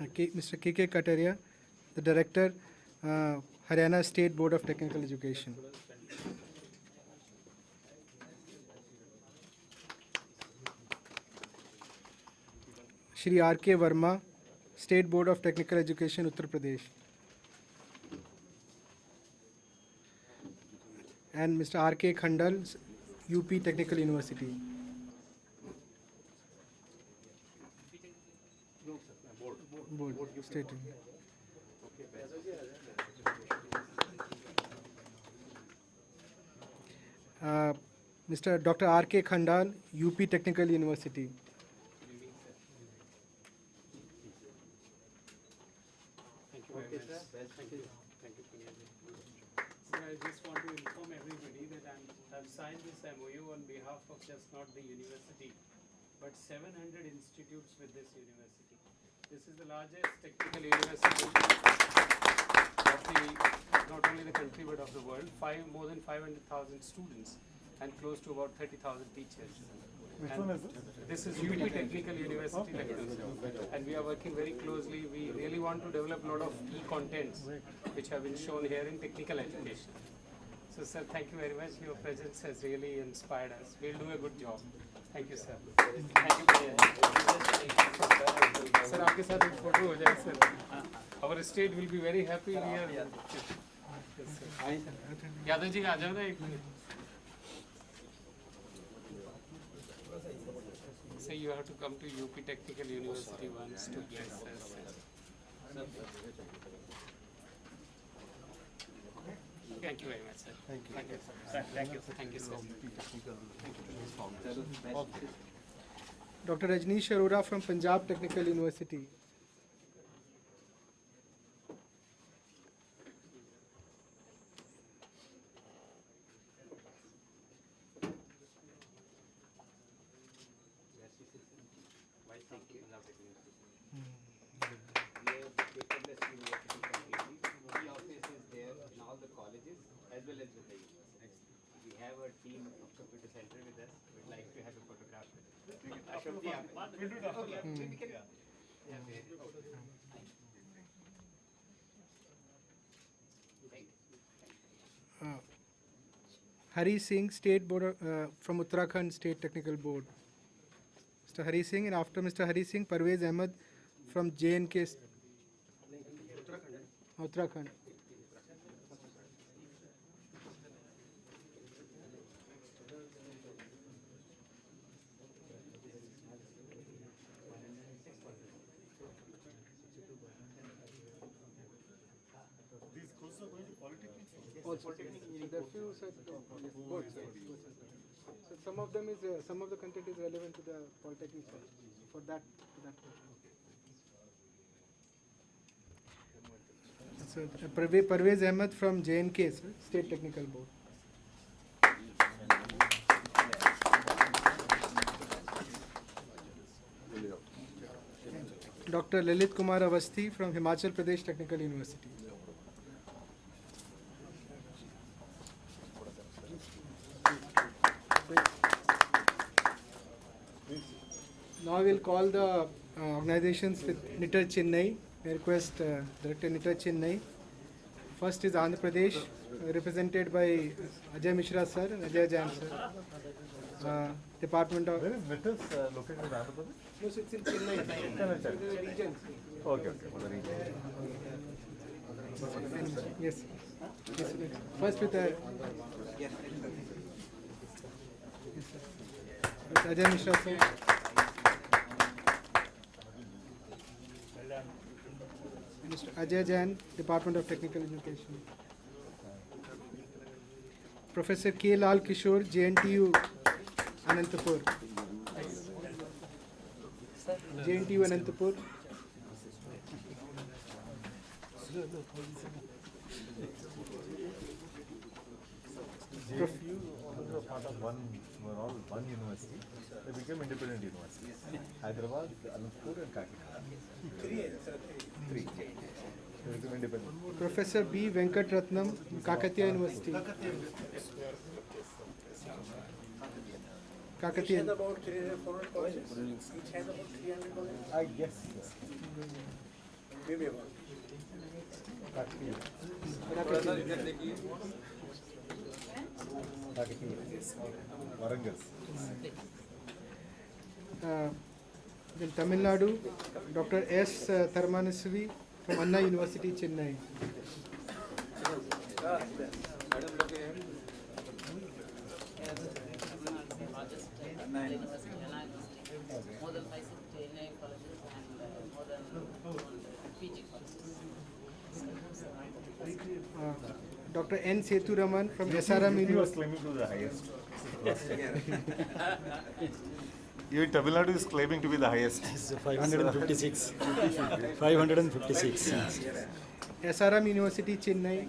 Mr. K.K. Kataria, the Director, Haryana State Board of Technical Education. Shri R.K. Verma, State Board of Technical Education, Uttar Pradesh. And Mr. R.K. Khandal, UP Technical University. Board, state. Mr. Dr. R.K. Khandal, UP Technical University. Thank you very much. Thank you. Thank you, Sir, I just want to inform everybody that I've signed this MOU on behalf of just not the university, but 700 institutes with this university. This is the largest technical university of not only the country but of the world. More than 500,000 students and close to about 30,000 teachers. Which and one is this is UP Technical University, and we are working very closely. We really want to develop a lot of key contents which have been shown here in technical education. So, sir, thank you very much. Your presence has really inspired us. We'll do a good job. Thank you, sir. Thank you, sir. आपके साथ एक photo हो जाए, sir. Our state will be very happy. We are. Yadav ji आ जाओ ना एक minute. So you have to come to UP Technical University once to bless us. Thank you very much, sir. Thank you. Thank you, sir. Thank you, sir. Thank you, sir. Dr. Rajneesh Arora from Punjab Technical University. Hari Singh, State Board from Uttarakhand State Technical Board. Mr. Hari Singh, and after Mr. Hari Singh, Parvez Ahmed from J&K, Uttarakhand. These courses are going to polytechnics Also, there are few both. So some of them is some of the content is relevant to the polytechnic for that. So Parvez Ahmed from J&K, State Technical Board. Dr. Lalit Kumar Avasthi from Himachal Pradesh Technical University. Now we'll call the organizations with NITR Chennai. I request Director NITR Chennai. First is Andhra Pradesh, represented by Ajay Mishra sir and Ajay Jain sir. Department of... Where is NITR's located in Andhra Pradesh? No, it's in Chennai. Region. Okay, for the region. Yes. Yes. First with the... Yes, sir. With Ajay Mishra sir. Mr. Ajay Jain, Department of Technical Education. Professor K. Lal Kishore, JNTU, Anantapur. JNTU, Anantapur. JNTU was part of one university. They became independent universities. Hyderabad, Anantapur and Kakinada. Three. They became independent. Professor B. Venkat Ratnam, Kakatiya University. Kakatiya. About 300 colleges. Each has about 300 colleges. I guess. In Tamil Nadu, Dr. S. Tharmanasvi from Anna University, Chennai. Dr. N. Sethuraman from SRM University. Claiming to the highest. Even Tamil Nadu is claiming to be the highest. 556. 556. SRM University, Chennai.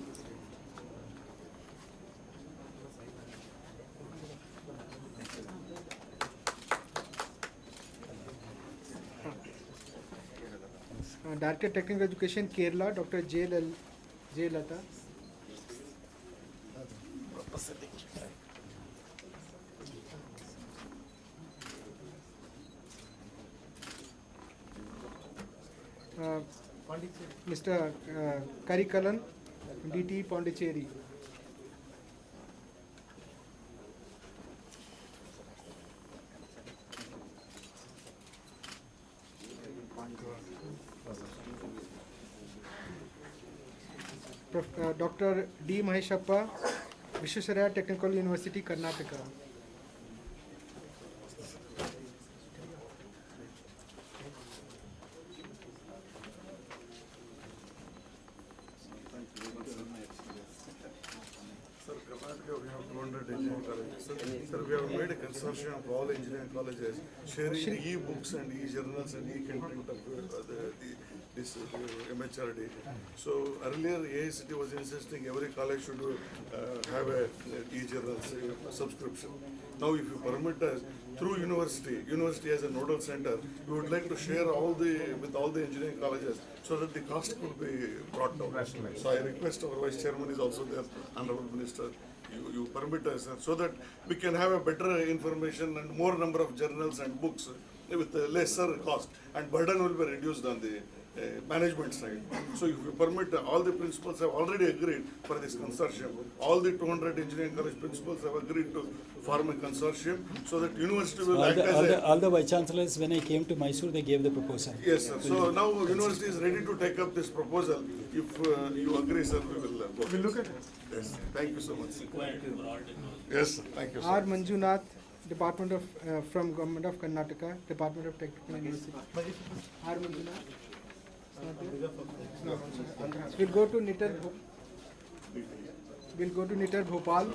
Director Technical Education, Kerala, Dr. J. Lata. Mr. Karikalan, DT Pondicherry. Dr. D. Maheshappa, Vishwesvaraya Technical University, Karnataka. We have 200 engineering colleges. Sir, we have made a consortium of all engineering colleges sharing the e-books and e-journals and e-content of this MHRD. So earlier AICT was insisting every college should have a e-journals subscription. Now if you permit us, through university as a nodal center, we would like to share with all the engineering colleges so that the cost could be brought down. So I request our Vice Chairman is also there, Honorable Minister, you permit us so that we can have a better information and more number of journals and books with a lesser cost, and burden will be reduced on the management side. So if you permit, all the principals have already agreed for this consortium. All the 200 engineering college principals have agreed to form a consortium so that university will act as all the vice chancellors, when I came to Mysore, they gave the proposal. Yes, sir. So now university is ready to take up this proposal. If you agree, sir, we will go. We'll look at it. Yes. Thank you so much. Yes, sir. Thank you, sir. R. Manjunath, Department of from Government of Karnataka, Department of Technical University. R. Manjunath. No. We'll go to Nitar Bhopal.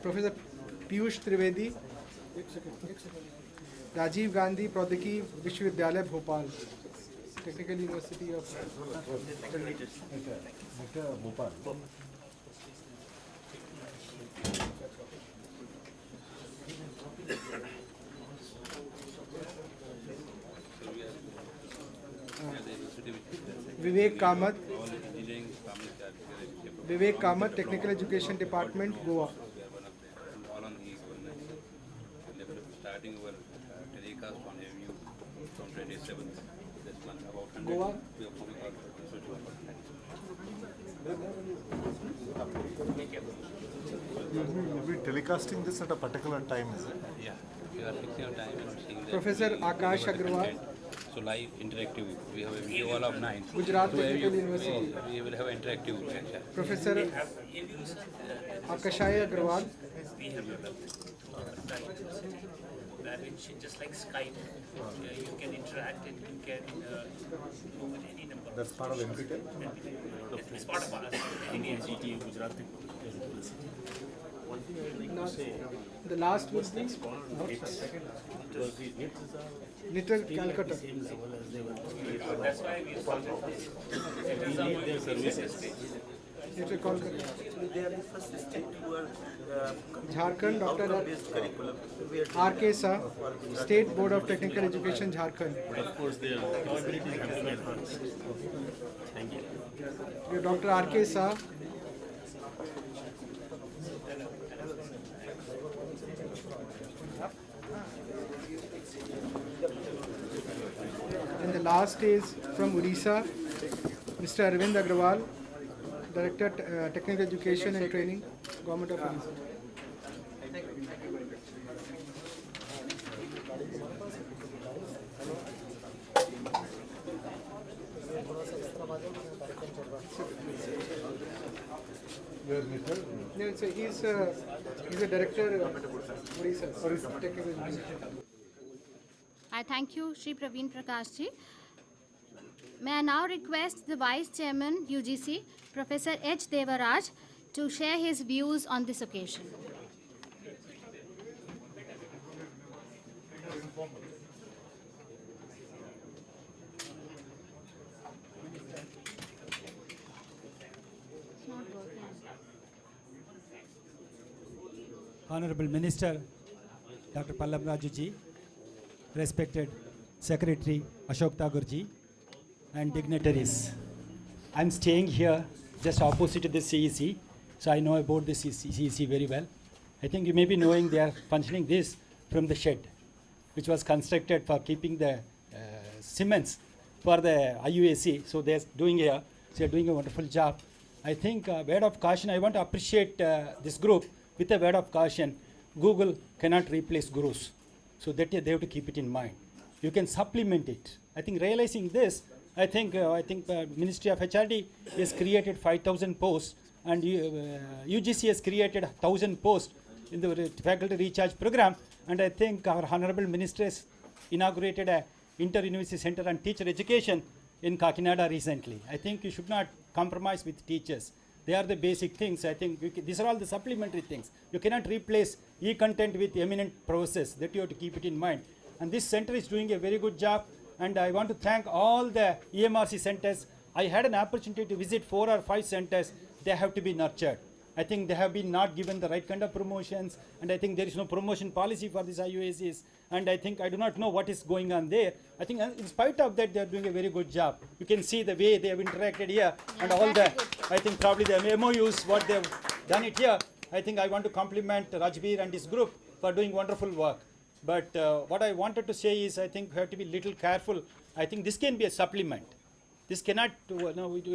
Professor Piyush Trivedi, Rajiv Gandhi Praudhogiki Vishwavidyalaya Bhopal, Technical University of Bhopal. Vivek Kamath, Technical Education Department, Goa. Starting our telecast on AMU from 27th this month, about 100. Goa. We are forming our You'll be telecasting this at a particular time, is it? Yeah, we are fixing our time and seeing Professor Akash Agrawal. So live interactive. We have a video wall of 9. Gujarat Technical University. We will have interactive lecture. Professor Akashaya Agrawal. We have developed where which just like Skype, you can interact and you can go with any number. That's part of NPTEL? It's part of us. NCT, Gujarat University. One thing I would like to say, the last was next call. Nitar Calcutta. That's why we started this. We need their services. Nitar Calcutta. Actually, they are the first state who are Jharkhand, Dr. R.K. Shah, State Board of Technical Education, Jharkhand. But of course, their capabilities have to be enhanced. Thank you. Dr. R.K. Shah. last is from Odisha, Mr. Arvind Agrawal, Director Technical Education and Training, Government of Odisha. No, he's a director of Odisha Technical Education. I thank you, Shri Praveen Prakash ji. May I now request the Vice Chairman, UGC, Professor H. Devaraj, to share his views on this occasion. Honorable Minister, Dr. Pallam Raju ji, respected Secretary Ashok Thakur ji, and dignitaries. I'm staying here just opposite to the CEC, so I know about the CEC very well. I think you may be knowing they are functioning this from the shed, which was constructed for keeping the cements for the IUAC. So they're doing here, so they're doing a wonderful job. I think word of caution, I want to appreciate this group with a word of caution. Google cannot replace gurus, so that they have to keep it in mind. You can supplement it. I think realizing this, I think Ministry of HRD has created 5,000 posts, and UGC has created 1,000 posts in the faculty recharge program. And I think our Honorable Minister has inaugurated a inter-university center on teacher education in Kakinada recently. I think you should not compromise with teachers. They are the basic things. I think these are all the supplementary things. You cannot replace e-content with eminent process. That you have to keep it in mind. And this center is doing a very good job. And I want to thank all the EMRC centers. I had an opportunity to visit 4 or 5 centers. They have to be nurtured. I think they have been not given the right kind of promotions, and I think there is no promotion policy for these IUACs, and I think I do not know what is going on there. I think in spite of that, they are doing a very good job. You can see the way they have interacted here, and all that. I think probably the MOUs, what they have done it here. I think I want to compliment Rajbir and his group for doing wonderful work. But what I wanted to say is, I think we have to be little careful. I think this can be a supplement. This cannot, we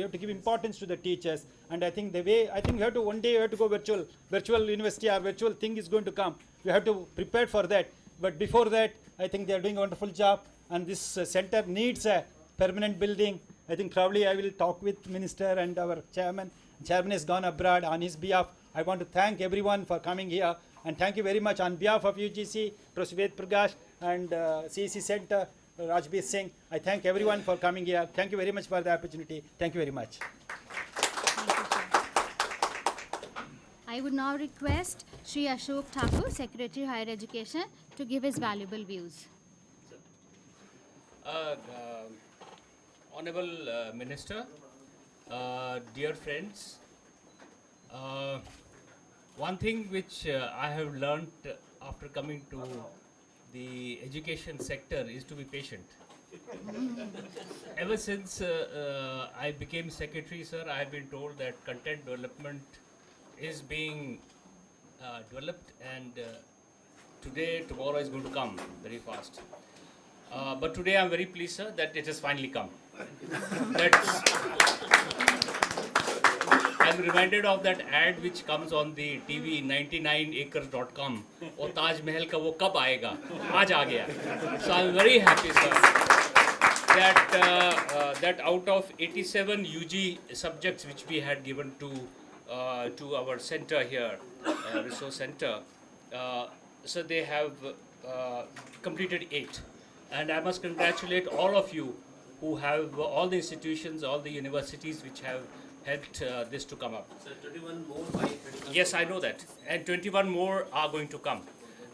have to give importance to the teachers. And I think the way, I think we have to, one day we have to go virtual university or virtual thing is going to come. We have to prepare for that. But before that, I think they are doing a wonderful job. And this center needs a permanent building. I think probably I will talk with Minister and our chairman. Chairman has gone abroad on his behalf. I want to thank everyone for coming here. And thank you very much on behalf of UGC, Professor Ved Prakash and CEC Center, Rajbir Singh. I thank everyone for coming here. Thank you very much for the opportunity. Thank you very much. I would now request Shri Ashok Thakur, Secretary Higher Education, to give his valuable views. Honorable Minister, dear friends, one thing which I have learnt after coming to the education sector is to be patient. Ever since I became secretary, sir, I have been told that content development is being developed, and tomorrow is going to come very fast. But today I am very pleased, sir, that it has finally come. I'm reminded of that ad which comes on the TV, 99acres.com. और ताज महल का वो कब आएगा? आज आ गया. So I'm very happy, sir, that out of 87 UG subjects which we had given to our center here, resource center, so they have completed 8. And I must congratulate all of you who have, all the institutions, all the universities which have helped this to come up. So 21 more by Yes, I know that. And 21 more are going to come.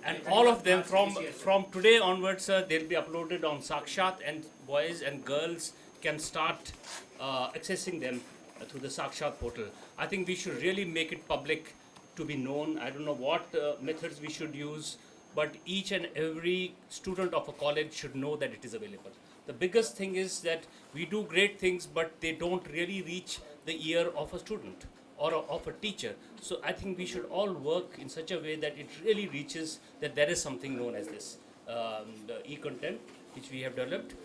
And all of them from today onwards, they'll be uploaded on Sakshat, and boys and girls can start accessing them through the Sakshat portal. I think we should really make it public to be known. I don't know what methods we should use, but each and every student of a college should know that it is available. The biggest thing is that we do great things, but they don't really reach the ear of a student or of a teacher. So I think we should all work in such a way that it really reaches that there is something known as this, the e-content which we have developed.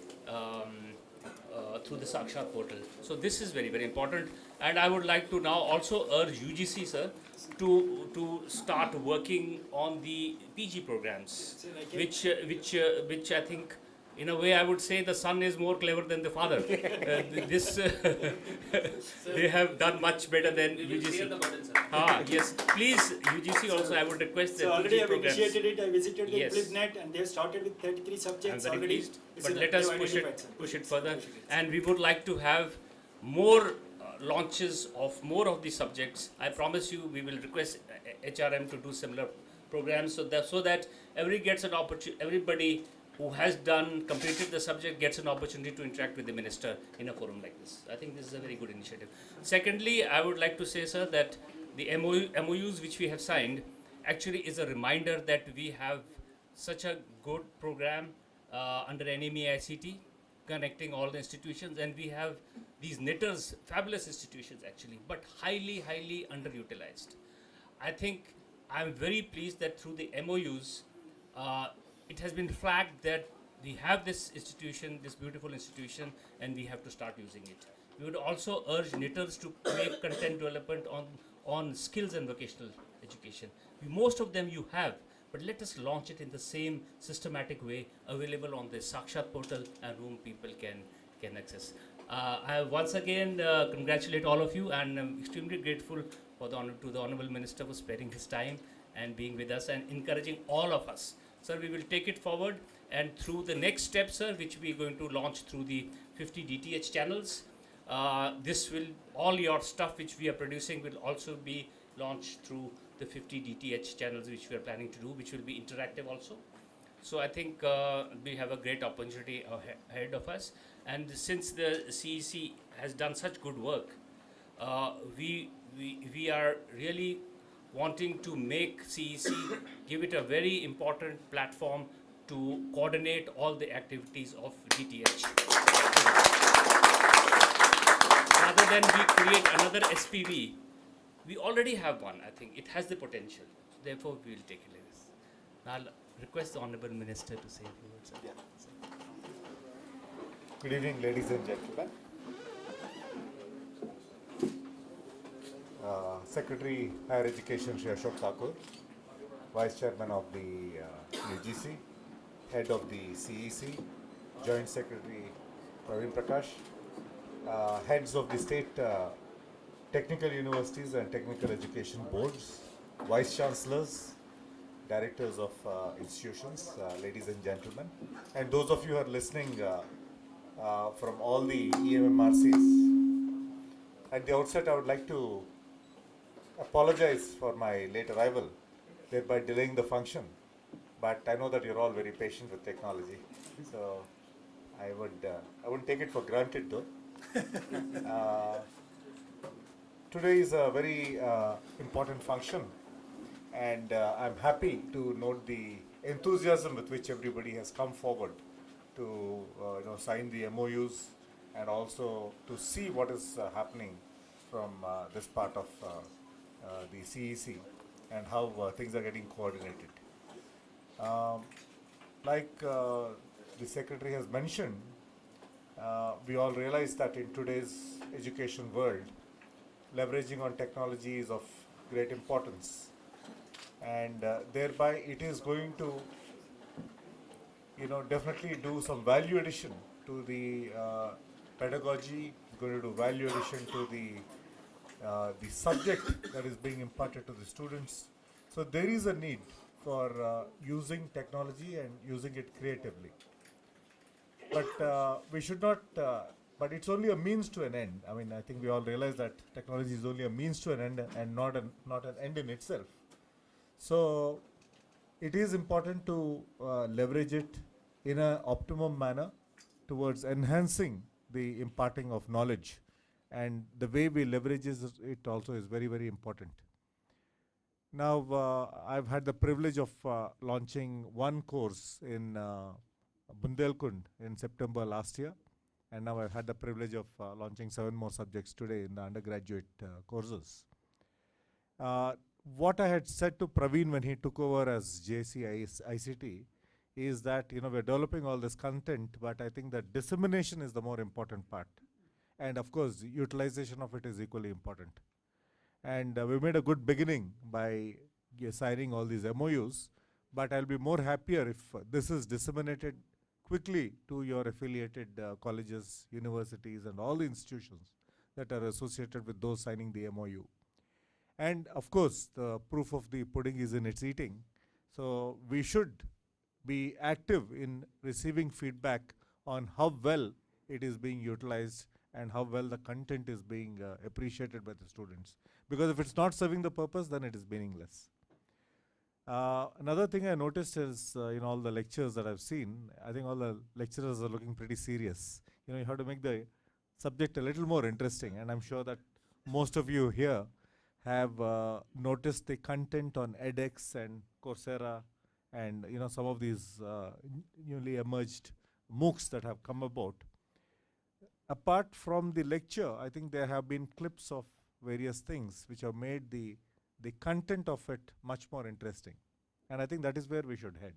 through the Sakshat portal. So this is very, very important. And I would like to now also urge UGC, sir, to start working on the PG programs, which I think, in a way, I would say the son is more clever than the father. They have done much better than UGC. Yes, please, UGC also, I would request that. So already PG I've programs. initiated it. I visited the Yes. FlipNet, and they have started with 33 subjects I'm very already. pleased. It's But in- let us they've identified, sir. push it further, and we would like to have more launches of more of these subjects. I promise you, we will request HRM to do similar programs so that everybody who has completed the subject gets an opportunity to interact with the minister in a forum like this. I think this is a very good initiative. Secondly, I would like to say, sir, that the MOUs which we have signed actually is a reminder that we have such a good program under NME-ICT, connecting all the institutions, and we have these knitters, fabulous institutions actually, but highly, highly underutilized. I think I'm very pleased that through the MOUs, it has been flagged that we have this institution, this beautiful institution, and we have to start using it. We would also urge knitters to make content development on skills and vocational education. Most of them you have, but let us launch it in the same systematic way available on the Sakshat portal and whom people can access. I once again congratulate all of you, and I'm extremely grateful to the Honorable Minister for sparing his time and being with us and encouraging all of us. Sir, we will take it forward, and through the next step, sir, which we are going to launch through the 50 DTH channels, all your stuff which we are producing will also be launched through the 50 DTH channels which we are planning to do, which will be interactive also. So I think we have a great opportunity ahead of us. And since the CEC has done such good work, we are really wanting to make CEC, give it a very important platform to coordinate all the activities of DTH. Rather than we create another SPV, we already have one. I think it has the potential. Therefore, we will take it like this. Now, I'll request the Honorable Minister to say a few words. Good evening, ladies and gentlemen. Secretary Higher Education Shri Ashok Thakur, Vice Chairman of the UGC, Head of the CEC, Joint Secretary Praveen Prakash, Heads of the State Technical Universities and Technical Education Boards, Vice Chancellors, Directors of institutions, ladies and gentlemen, and those of you who are listening from all the EMMRCs. At the outset, I would like to apologize for my late arrival, thereby delaying the function. But I know that you're all very patient with technology, so I wouldn't take it for granted though. Today is a very important function, and I'm happy to note the enthusiasm with which everybody has come forward to sign the MOUs and also to see what is happening from this part of the CEC and how things are getting coordinated. Like the Secretary has mentioned, we all realize that in today's education world, leveraging on technology is of great importance, and thereby it is going to definitely do some value addition to the pedagogy, going to do value addition to the subject that is being imparted to the students. So there is a need for using technology and using it creatively. But we should not, but it's only a means to an end. I mean, I think we all realize that technology is only a means to an end and not an end in itself. So it is important to leverage it in an optimum manner towards enhancing the imparting of knowledge, and the way we leverage it also is very, very important. Now, I've had the privilege of launching one course in Bundelkhand in September last year, and now I've had the privilege of launching 7 more subjects today in the undergraduate courses. What I had said to Praveen when he took over as JC ICT is that, you know, we're developing all this content, but I think that dissemination is the more important part. And of course, utilization of it is equally important. And we made a good beginning by signing all these MOUs, but I'll be more happier if this is disseminated quickly to your affiliated colleges, universities, and all the institutions that are associated with those signing the MOU. And of course, the proof of the pudding is in its eating. So we should be active in receiving feedback on how well it is being utilized and how well the content is being appreciated by the students. Because if it's not serving the purpose, then it is meaningless. Another thing I noticed is in all the lectures that I've seen, I think all the lecturers are looking pretty serious. You know, you have to make the subject a little more interesting, and I'm sure that most of you here have noticed the content on edX and Coursera and, you know, some of these newly emerged MOOCs that have come about. Apart from the lecture, I think there have been clips of various things which have made the content of it much more interesting. And I think that is where we should head.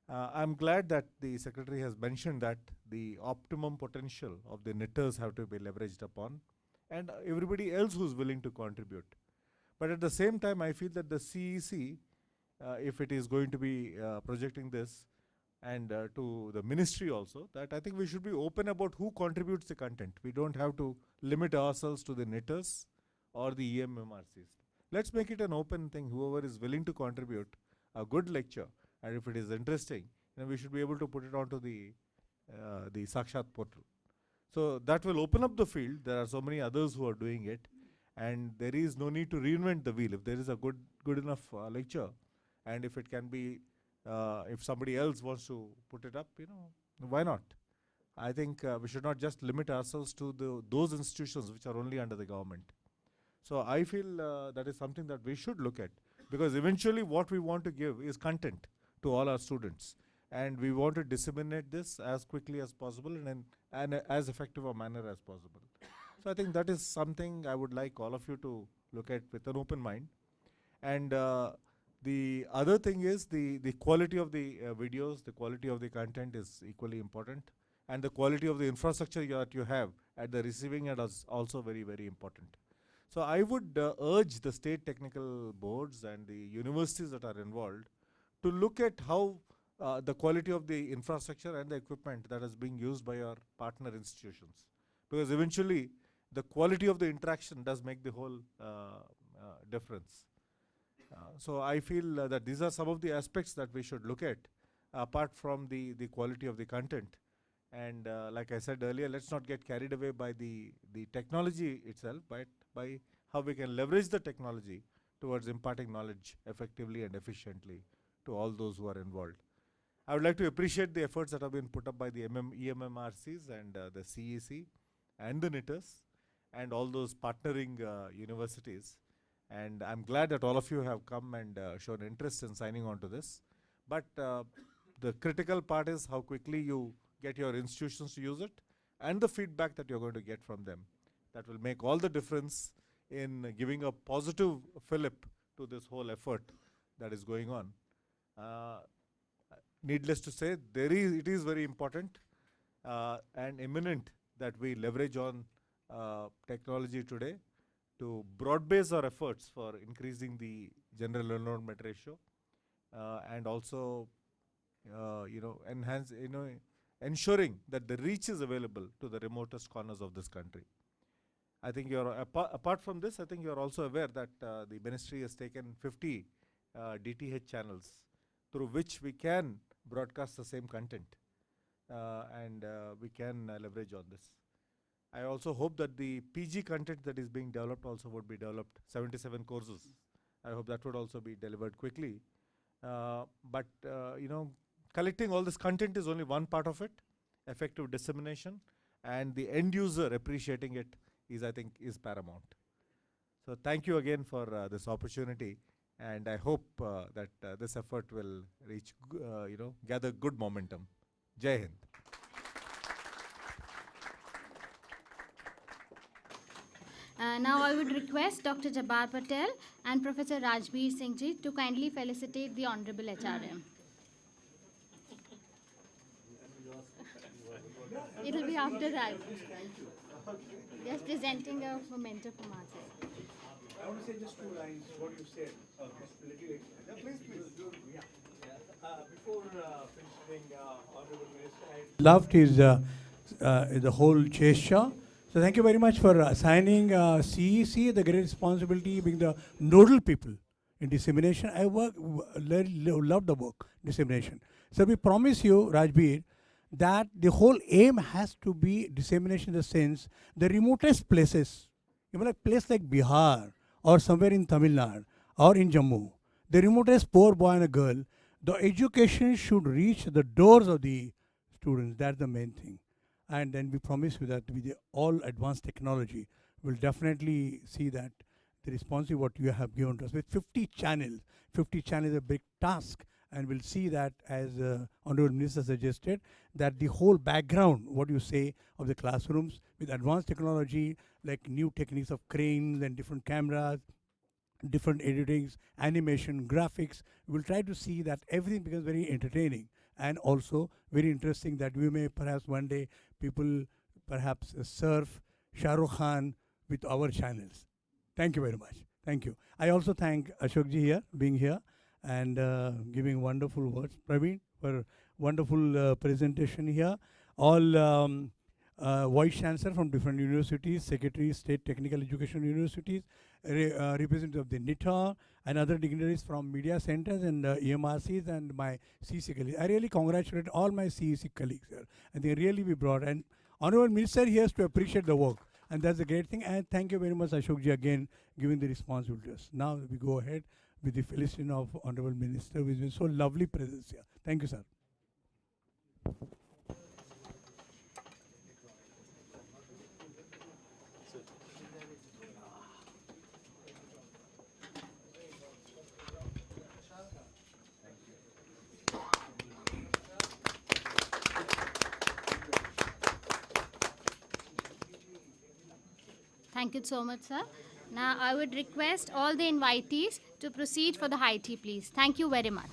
I'm glad that the Secretary has mentioned that the optimum potential of the knitters have to be leveraged upon, and everybody else who's willing to contribute. But at the same time, I feel that the CEC, if it is going to be projecting this, and to the ministry also, that I think we should be open about who contributes the content. We don't have to limit ourselves to the knitters or the EMMRCs. Let's make it an open thing. Whoever is willing to contribute a good lecture, and if it is interesting, you know, we should be able to put it onto the Sakshat portal. So that will open up the field. There are so many others who are doing it, and there is no need to reinvent the wheel. If there is a good enough lecture, and if it can be, if somebody else wants to put it up, you know, why not? I think we should not just limit ourselves to those institutions which are only under the government. So I feel that is something that we should look at, because eventually what we want to give is content to all our students, and we want to disseminate this as quickly as possible and in as effective a manner as possible. So I think that is something I would like all of you to look at with an open mind. And the other thing is the quality of the videos, the quality of the content is equally important, and the quality of the infrastructure that you have at the receiving end is also very, very important. So I would urge the state technical boards and the universities that are involved to look at how the quality of the infrastructure and the equipment that is being used by our partner institutions. Because eventually the quality of the interaction does make the whole difference. So I feel that these are some of the aspects that we should look at apart from the quality of the content. And like I said earlier, let's not get carried away by the technology itself, but by how we can leverage the technology towards imparting knowledge effectively and efficiently to all those who are involved. I would like to appreciate the efforts that have been put up by the EMMRCs and the CEC and the knitters and all those partnering universities. And I'm glad that all of you have come and shown interest in signing on to this. But the critical part is how quickly you get your institutions to use it and the feedback that you're going to get from them. That will make all the difference in giving a positive fillip to this whole effort that is going on. Needless to say, it is very important and imminent that we leverage on technology today to broad base our efforts for increasing the general enrollment ratio and also ensuring that the reach is available to the remotest corners of this country. I think you're apart from this, I think you're also aware that the ministry has taken 50 DTH channels through which we can broadcast the same content and we can leverage on this. I also hope that the PG content that is being developed also would be developed, 77 courses. I hope that would also be delivered quickly. But collecting all this content is only one part of it. Effective dissemination and the end user appreciating it is, I think, is paramount. So thank you again for this opportunity, and I hope that this effort will reach, gather good momentum. Jai Hind. Now I would request Dr. Jabbar Patel and Professor Rajbir Singh Ji to kindly felicitate the Honorable HRM. It'll be after that. Just presenting a memento from our side. I want to say just 2 lines, what you said. Please. Yeah. Before finishing, Honorable Minister, I loved his the whole gesture. So thank you very much for assigning CEC the great responsibility being the nodal people in dissemination. I love the work, dissemination. So we promise you, Rajbir, that the whole aim has to be dissemination in the sense the remotest places, even a place like Bihar or somewhere in Tamil Nadu or in Jammu, the remotest poor boy and a girl, the education should reach the doors of the students. That's the main thing. And then we promise you that with the all advanced technology, we'll definitely see that the response to what you have given to us with 50 channels is a big task. And we'll see that, as Honorable Minister suggested, that the whole background, what you say, of the classrooms with advanced technology, like new techniques of cranes and different cameras, different editings, animation, graphics, we'll try to see that everything becomes very entertaining and also very interesting, that we may perhaps one day people perhaps surf Shah Rukh Khan with our channels. Thank you very much. Thank you. I also thank Ashokji here, being here, and giving wonderful words. Praveen, for wonderful presentation here. All Vice Chancellor from different universities, Secretaries, State Technical Education Universities, representatives of the NITA, and other dignitaries from media centers and EMRCs, and my CEC colleagues. I really congratulate all my CEC colleagues here. I think really we brought, and Honorable Minister here to appreciate the work. And that's a great thing. And thank you very much, Ashokji, again, giving the responsibilities. Now we go ahead with the felicitation of Honorable Minister, which is so lovely presence here. Thank you, sir. Thank you so much, sir. Now I would request all the invitees to proceed for the high tea, please. Thank you very much.